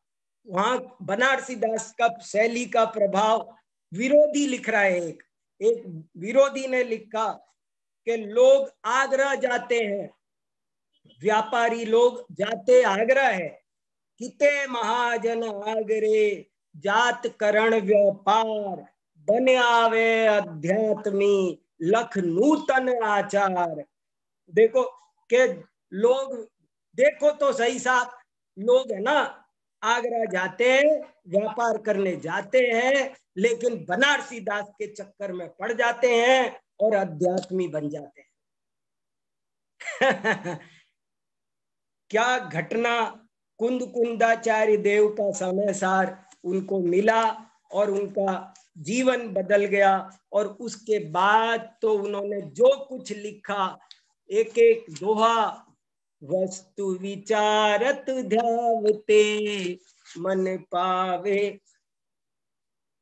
वहां बनारसी दास का शैली का प्रभाव, विरोधी लिख रहा है, एक विरोधी ने लिखा कि लोग आगरा जाते हैं, व्यापारी लोग जाते आगरा है, किते महाजन आगरे जात करण व्यापार, बन आवे अध्यात्मी लख नूतन आचार। देखो कि लोग, देखो तो सही साहब, लोग है ना आगरा जाते हैं, व्यापार करने जाते हैं, लेकिन बनारसी दास के चक्कर में पड़ जाते हैं और अध्यात्मी बन जाते हैं। क्या घटना, कुंद कुंदाचार्य देव का समय सार उनको मिला और उनका जीवन बदल गया। और उसके बाद तो उन्होंने जो कुछ लिखा, एक एक दोहा, वस्तु विचारत ध्यावते मन पावे,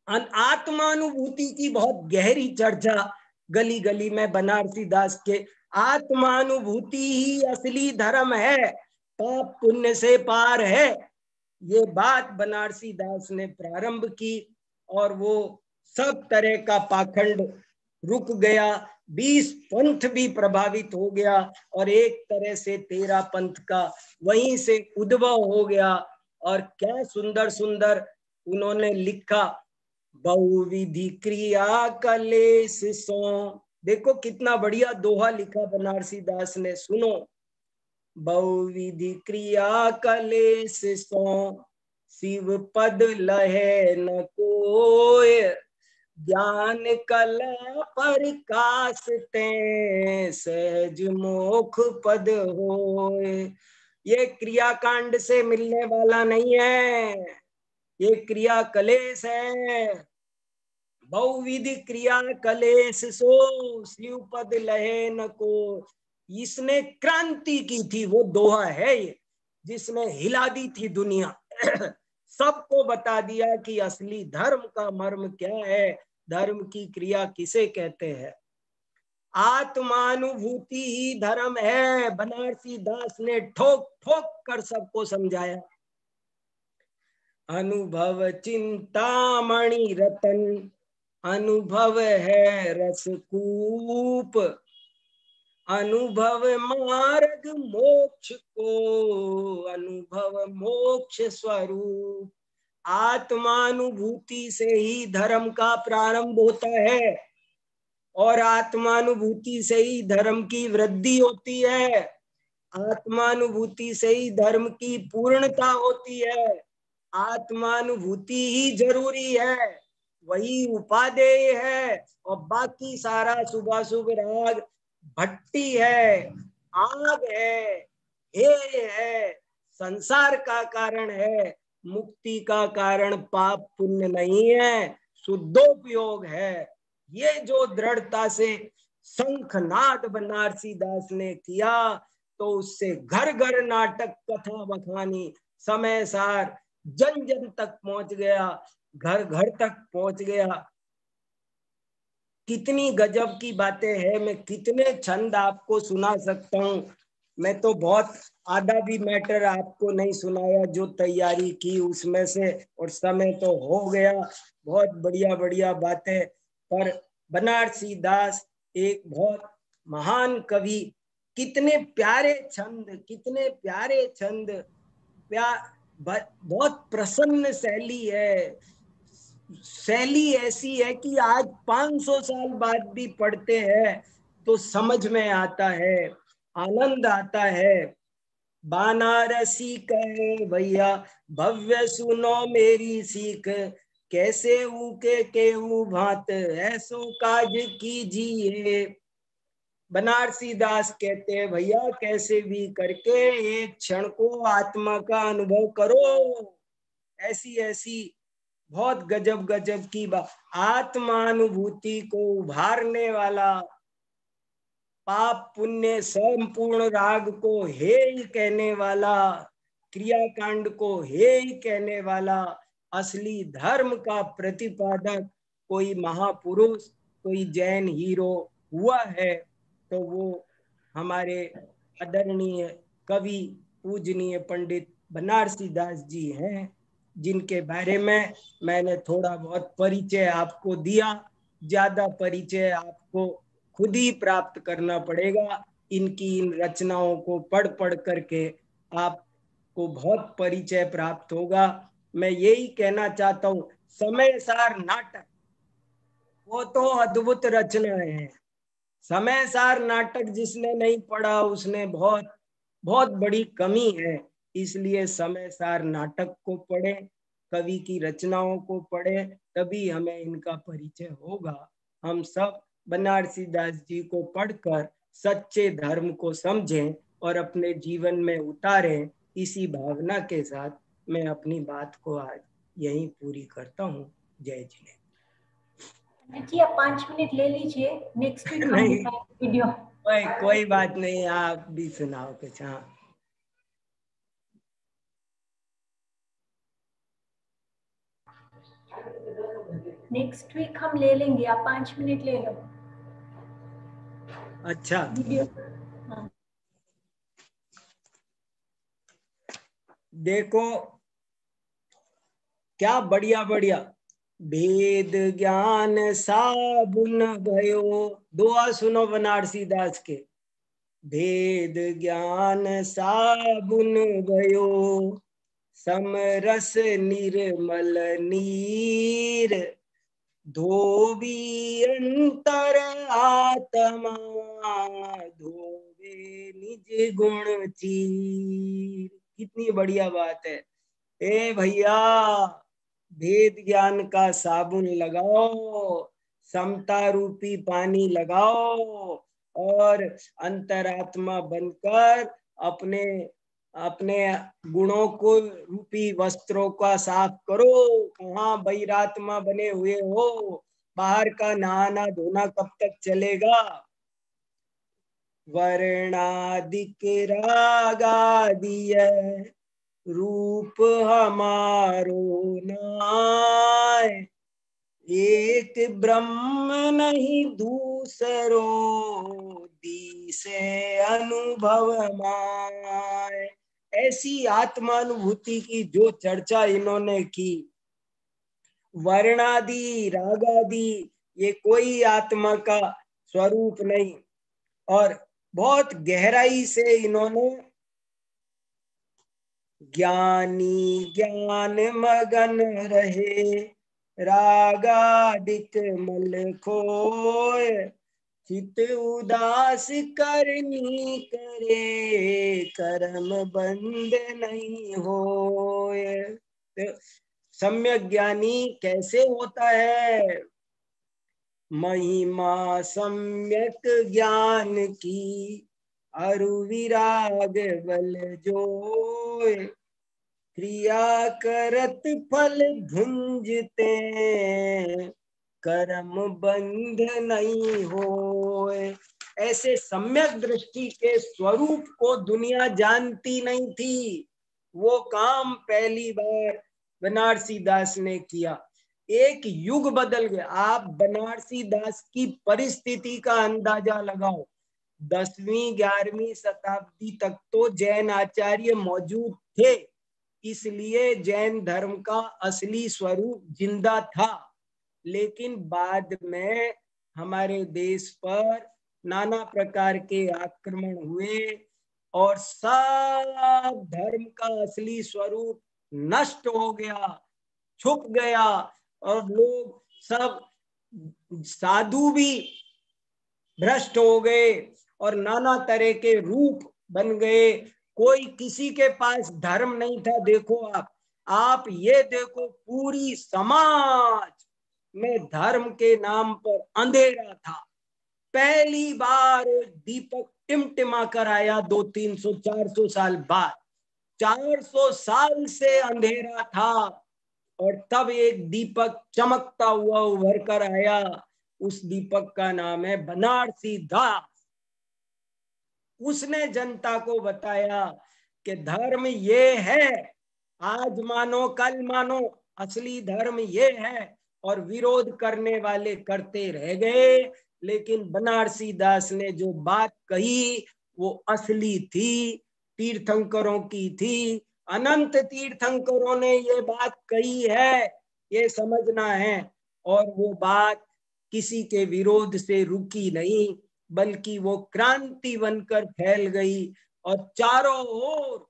आत्मानुभूति की बहुत गहरी चर्चा गली गली में बनारसी दास के। आत्मानुभूति ही असली धर्म है, पाप पुण्य से पार है, ये बात बनारसी दास ने प्रारंभ की और वो सब तरह का पाखंड रुक गया। 20 पंथ भी प्रभावित हो गया और एक तरह से 13 पंथ का वहीं से उद्भव हो गया। और क्या सुंदर सुंदर उन्होंने लिखा, बहुविधि क्रिया कलेश सो। देखो कितना बढ़िया दोहा लिखा बनारसी दास ने, सुनो, बहुविधि क्रिया कलेश सो, शिव पद लहे न कोय, ज्ञान कला प्रकाश ते सहज मोक्ष पद होय। ये क्रियाकांड से मिलने वाला नहीं है, ये क्रिया कलेश है। बहुविधि क्रिया कलेश सो, शिव पद लहे न को। इसने क्रांति की थी, वो दोहा है ये, जिसने हिला दी थी दुनिया। सबको बता दिया कि असली धर्म का मर्म क्या है, धर्म की क्रिया किसे कहते हैं। आत्मानुभूति ही धर्म है, बनारसी दास ने ठोक ठोक कर सबको समझाया। अनुभव चिंतामणि रतन, अनुभव है रसकूप, अनुभव मार्ग मोक्ष को, अनुभव मोक्ष स्वरूप। आत्मानुभूति से ही धर्म का प्रारंभ होता है और आत्मानुभूति से ही धर्म की वृद्धि होती है, आत्मानुभूति से ही धर्म की पूर्णता होती है। आत्मानुभूति ही जरूरी है, वही उपादेय है, और बाकी सारा शुभाशुभ राग भट्टी है, आग है, हेय है, संसार का कारण है, मुक्ति का कारण पाप पुण्य नहीं है, शुद्धोपयोग है। ये जो दृढ़ता से शंखनाद बनारसी दास ने किया, तो उससे घर घर नाटक कथा बखानी समय सार जन जन तक पहुंच गया, घर घर तक पहुंच गया। कितनी गजब की बातें हैं, मैं कितने छंद आपको सुना सकता हूँ। मैं तो बहुत आधा भी मैटर आपको नहीं सुनाया जो तैयारी की उसमें से, और समय तो हो गया। बहुत बढ़िया बढ़िया बातें, पर बनारसी दास एक बहुत महान कवि, कितने प्यारे छंद, कितने प्यारे छंद, बहुत प्रसन्न शैली है। शैली ऐसी है कि आज 500 साल बाद भी पढ़ते हैं तो समझ में आता है, आनंद आता है। बनारसी कहे भैया भव्य सुनो मेरी सीख, कैसे ऊके केहू भांत ऐसो काज कीजिए। बनारसी दास कहते हैं भैया कैसे भी करके एक क्षण को आत्मा का अनुभव करो। ऐसी ऐसी बहुत गजब गजब की बात, आत्मानुभूति को उभारने वाला, पाप पुण्य संपूर्ण राग को हे ही कहने वाला, क्रियाकांड को हे ही कहने वाला, असली धर्म का प्रतिपादक कोई महापुरुष, कोई जैन हीरो हुआ है तो वो हमारे आदरणीय कवि पूजनीय पंडित बनारसी दास जी हैं, जिनके बारे में मैंने थोड़ा बहुत परिचय आपको दिया। ज्यादा परिचय आपको खुद ही प्राप्त करना पड़ेगा। इनकी इन रचनाओं को पढ़ पढ़ करके आपको बहुत परिचय प्राप्त होगा। मैं यही कहना चाहता हूँ, समय सार नाटक वो तो अद्भुत रचनाएं हैं। समय सार नाटक जिसने नहीं पढ़ा उसने बहुत बहुत बड़ी कमी है। इसलिए समय सार नाटक को पढ़े, कवि की रचनाओं को पढ़े, तभी हमें इनका परिचय होगा। हम सब बनारसी दास जी को पढ़कर सच्चे धर्म को समझें और अपने जीवन में उतारें। इसी भावना के साथ मैं अपनी बात को आज यहीं पूरी करता हूँ। जय जिनेन्द्र। जी आप 5 मिनट ले लीजिए, नेक्स्ट वीक हम नहीं, दिखाएंगे वीडियो। कोई बात नहीं, आप भी सुनाओ कुछ। हाँ, नेक्स्ट वीक हम ले लेंगे, आप 5 मिनट ले लो अच्छा। वीडियो। हाँ। देखो क्या बढ़िया बढ़िया, भेद ज्ञान साबुन भयो, दुआ सुनो बनारसी दास के। भेद ज्ञान साबुन भयो, समरस निर्मल नीर, धोबी अंतर आत्मा, धोबे निज गुण चीर। कितनी बढ़िया बात है। ए भैया, भेद ज्ञान का साबुन लगाओ, समता रूपी पानी लगाओ और अंतरात्मा बनकर अपने अपने गुणों को रूपी वस्त्रों का साफ करो। कहाँ बहिरात्मा बने हुए हो, बाहर का नहाना धोना कब तक चलेगा। वर्णादिक रागादिय रूप हमारो नाय, एक ब्रह्म नहीं दूसरो, दिसे अनुभव माय। ऐसी आत्मानुभूति की जो चर्चा इन्होंने की, वर्णादि रागादि ये कोई आत्मा का स्वरूप नहीं, और बहुत गहराई से इन्होंने ज्ञानी ज्ञान मगन रहे, रागादिक मल खोय, चित उदास करनी करे, कर्म बंद नहीं होय। तो सम्यक ज्ञानी कैसे होता है? महिमा सम्यक ज्ञान की, अरु विराग बल जोय, क्रिया करत फल भुंजते, कर्म बंध नहीं होय। ऐसे सम्यक दृष्टि के स्वरूप को दुनिया जानती नहीं थी। वो काम पहली बार बनारसी दास ने किया। एक युग बदल गया। आप बनारसी दास की परिस्थिति का अंदाजा लगाओ। 10वीं 11वीं शताब्दी तक तो जैन आचार्य मौजूद थे, इसलिए जैन धर्म का असली स्वरूप जिंदा था। लेकिन बाद में हमारे देश पर नाना प्रकार के आक्रमण हुए और सब धर्म का असली स्वरूप नष्ट हो गया, छुप गया, और लोग सब साधु भी भ्रष्ट हो गए और नाना तरह के रूप बन गए। कोई किसी के पास धर्म नहीं था। देखो आप ये देखो, पूरी समाज में धर्म के नाम पर अंधेरा था। पहली बार दीपक टिमटिमा कर आया 200, 300, 400 साल बाद। 400 साल से अंधेरा था और तब एक दीपक चमकता हुआ उभर कर आया। उस दीपक का नाम है बनारसी दास। उसने जनता को बताया कि धर्म ये है, आज मानो कल मानो, असली धर्म ये है। और विरोध करने वाले करते रह गए, लेकिन बनारसी दास ने जो बात कही वो असली थी, तीर्थंकरों की थी। अनंत तीर्थंकरों ने ये बात कही है, ये समझना है। और वो बात किसी के विरोध से रुकी नहीं, बल्कि वो क्रांति बनकर फैल गई और चारों ओर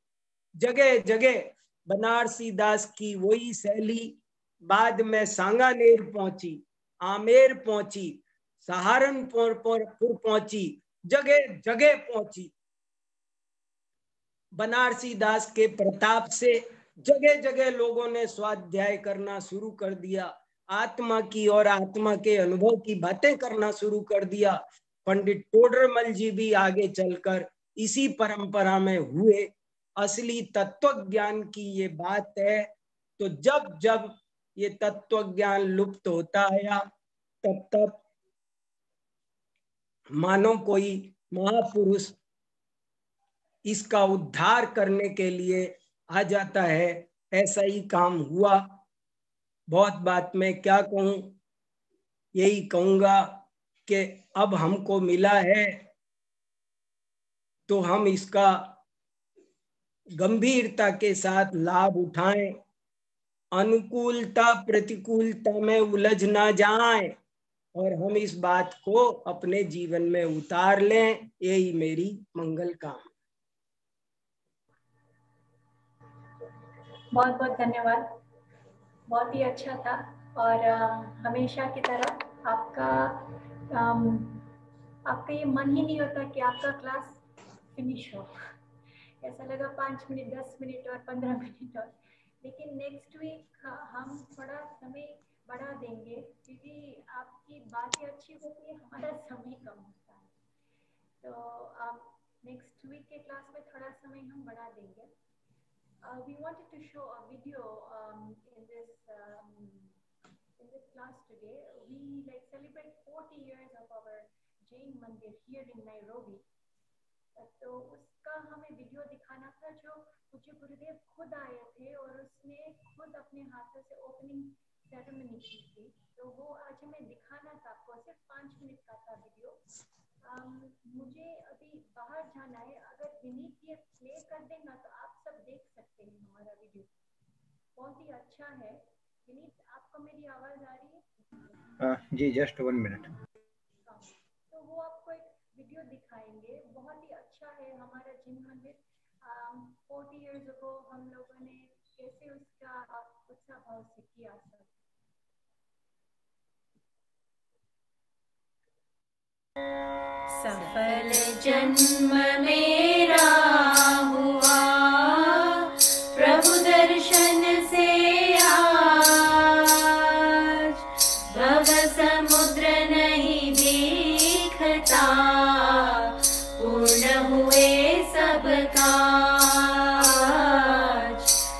जगह जगह बनारसी दास की वही शैली बाद में सांगानेर पहुंची, आमेर पहुंची, सहारनपुर पहुंची, जगह जगह पहुंची। बनारसी दास के प्रताप से जगह जगह लोगों ने स्वाध्याय करना शुरू कर दिया, आत्मा की और आत्मा के अनुभव की बातें करना शुरू कर दिया। पंडित टोडरमल जी भी आगे चलकर इसी परंपरा में हुए। असली तत्व ज्ञान की ये बात है। तो जब जब ये तत्व ज्ञान लुप्त होता आया, तब तब मानो कोई महापुरुष इसका उद्धार करने के लिए आ जाता है। ऐसा ही काम हुआ। बहुत बात मैं क्या कहूं, यही कहूंगा कि अब हमको मिला है तो हम इसका गंभीरता के साथ लाभ उठाएं, अनुकूलता प्रतिकूलता में उलझ ना जाएं और हम इस बात को अपने जीवन में उतार लें। यही मेरी मंगल कामना। बहुत बहुत धन्यवाद, बहुत ही अच्छा था। और हमेशा की तरह आपका ये मन ही नहीं होता कि आपका क्लास फिनिश हो। ऐसा लगा 5 मिनट, 10 मिनट और 15 मिनट और, लेकिन नेक्स्ट वीक हम थोड़ा समय बढ़ा देंगे, क्योंकि आपकी बातें अच्छी होती है, हमारा समय कम होता है। तो नेक्स्ट वीक के क्लास में थोड़ा समय हम बढ़ा देंगे। We wanted to show a video in this class today. We celebrate 40 years of our Jain Mandir here in Nairobi. तो उसका हमें वीडियो दिखाना था, जो पूज्य गुरुदेव खुद आए थे और उसने खुद अपने हाथों से ओपनिंग सेरेमनी की थी। तो वो आज हमें दिखाना था आपको। सिर्फ 5 मिनट का था वीडियो। मुझे अभी बाहर जाना है। अगर विनीत ये प्ले कर देगा तो आप सब देख सकते हैं हमारा वीडियो। बहुत ही अच्छा है। विनीत, आपको मेरी आवाज आ रही है? जी, जस्ट 1 मिनट। तो वो आपको एक वीडियो दिखाएंगे, बहुत ही अच्छा है। हमारा जिन मंदिर 40 इयर्स अगो हम लोगों ने कैसे उसका उत्साह भाव से किया सब। सफल जन्म मेरा हुआ प्रभु दर्शन से आज, भव समुद्र नहीं दिखता, पूर्ण हुए सब काज,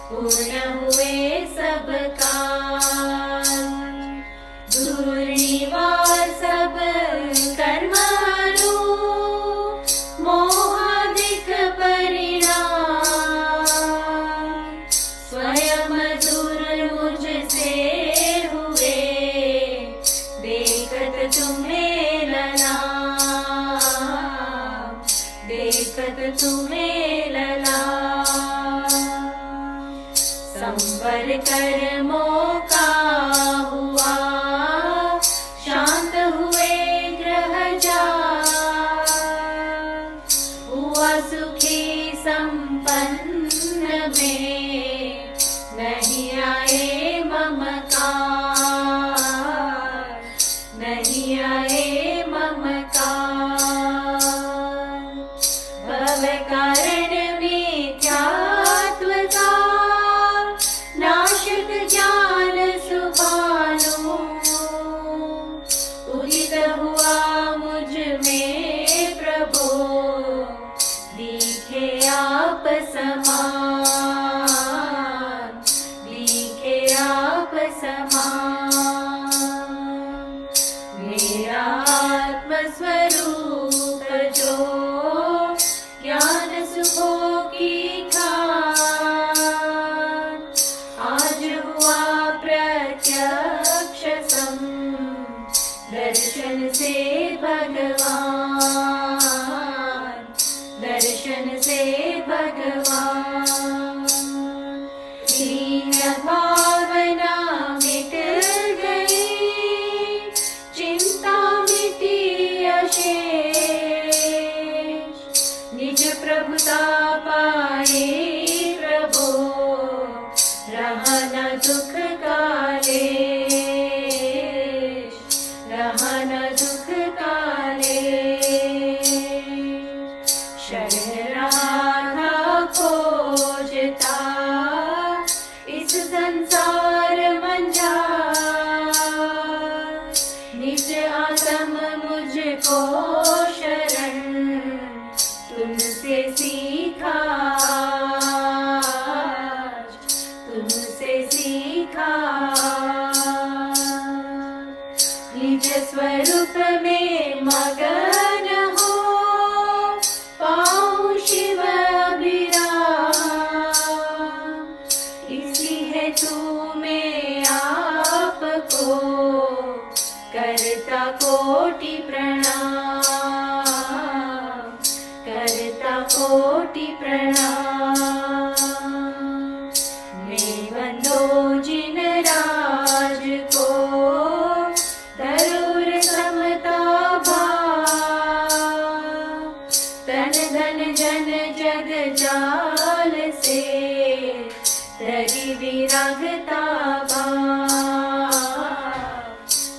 पूर्ण हुए सब काज। दूर निवार सब कर्मालू, कर्मों का हुआ, शांत हुए ग्रह जाल, हुआ सुखी संपन्न में, नहीं आए ममकार, नहीं आए ममकार। भव कारण मिथ्यात्व का, नाशक ज्ञान सुभानु, उदित हुआ मुझ में प्रभो, दिखे आप समान, दिखे आप समान। मेरा आत्म स्वरूप जो ज्ञान सुखों की खान, आज हुआ प्रत्यक्ष सम, दर्शन से भगवान, दर्शन से भगवान। दीन भावना मिट गई, चिंता मिटी अशेष, निज प्रभुता पाए प्रभो, रहा न दुख कालेश, रहा न दुख कालेश। शरण राधा खोजता इस संसार मंझार, निज आत्म मुझको शरण तुमसे सीखा, तुमसे सीखा। निज स्वरूप में मगन हो, पाऊं शिव अभिराम, इसी है तू में आपको, करता कोटि प्रणाम, करता कोटि प्रणाम। मैं बंदो जिन राज को, धरूर समता भाव, तन धन जन जग जाल से, धरि विरागता भाव,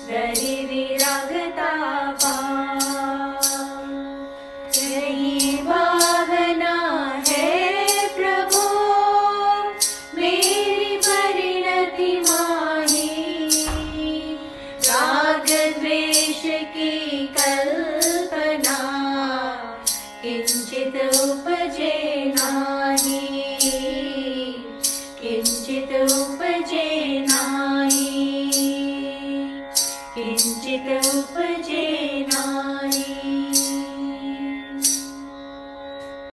धरि विरागता भाव। यही भावना है प्रभु, मेरी परिणति माही, राग द्वेष की कल्पना किंचित उपजे ना।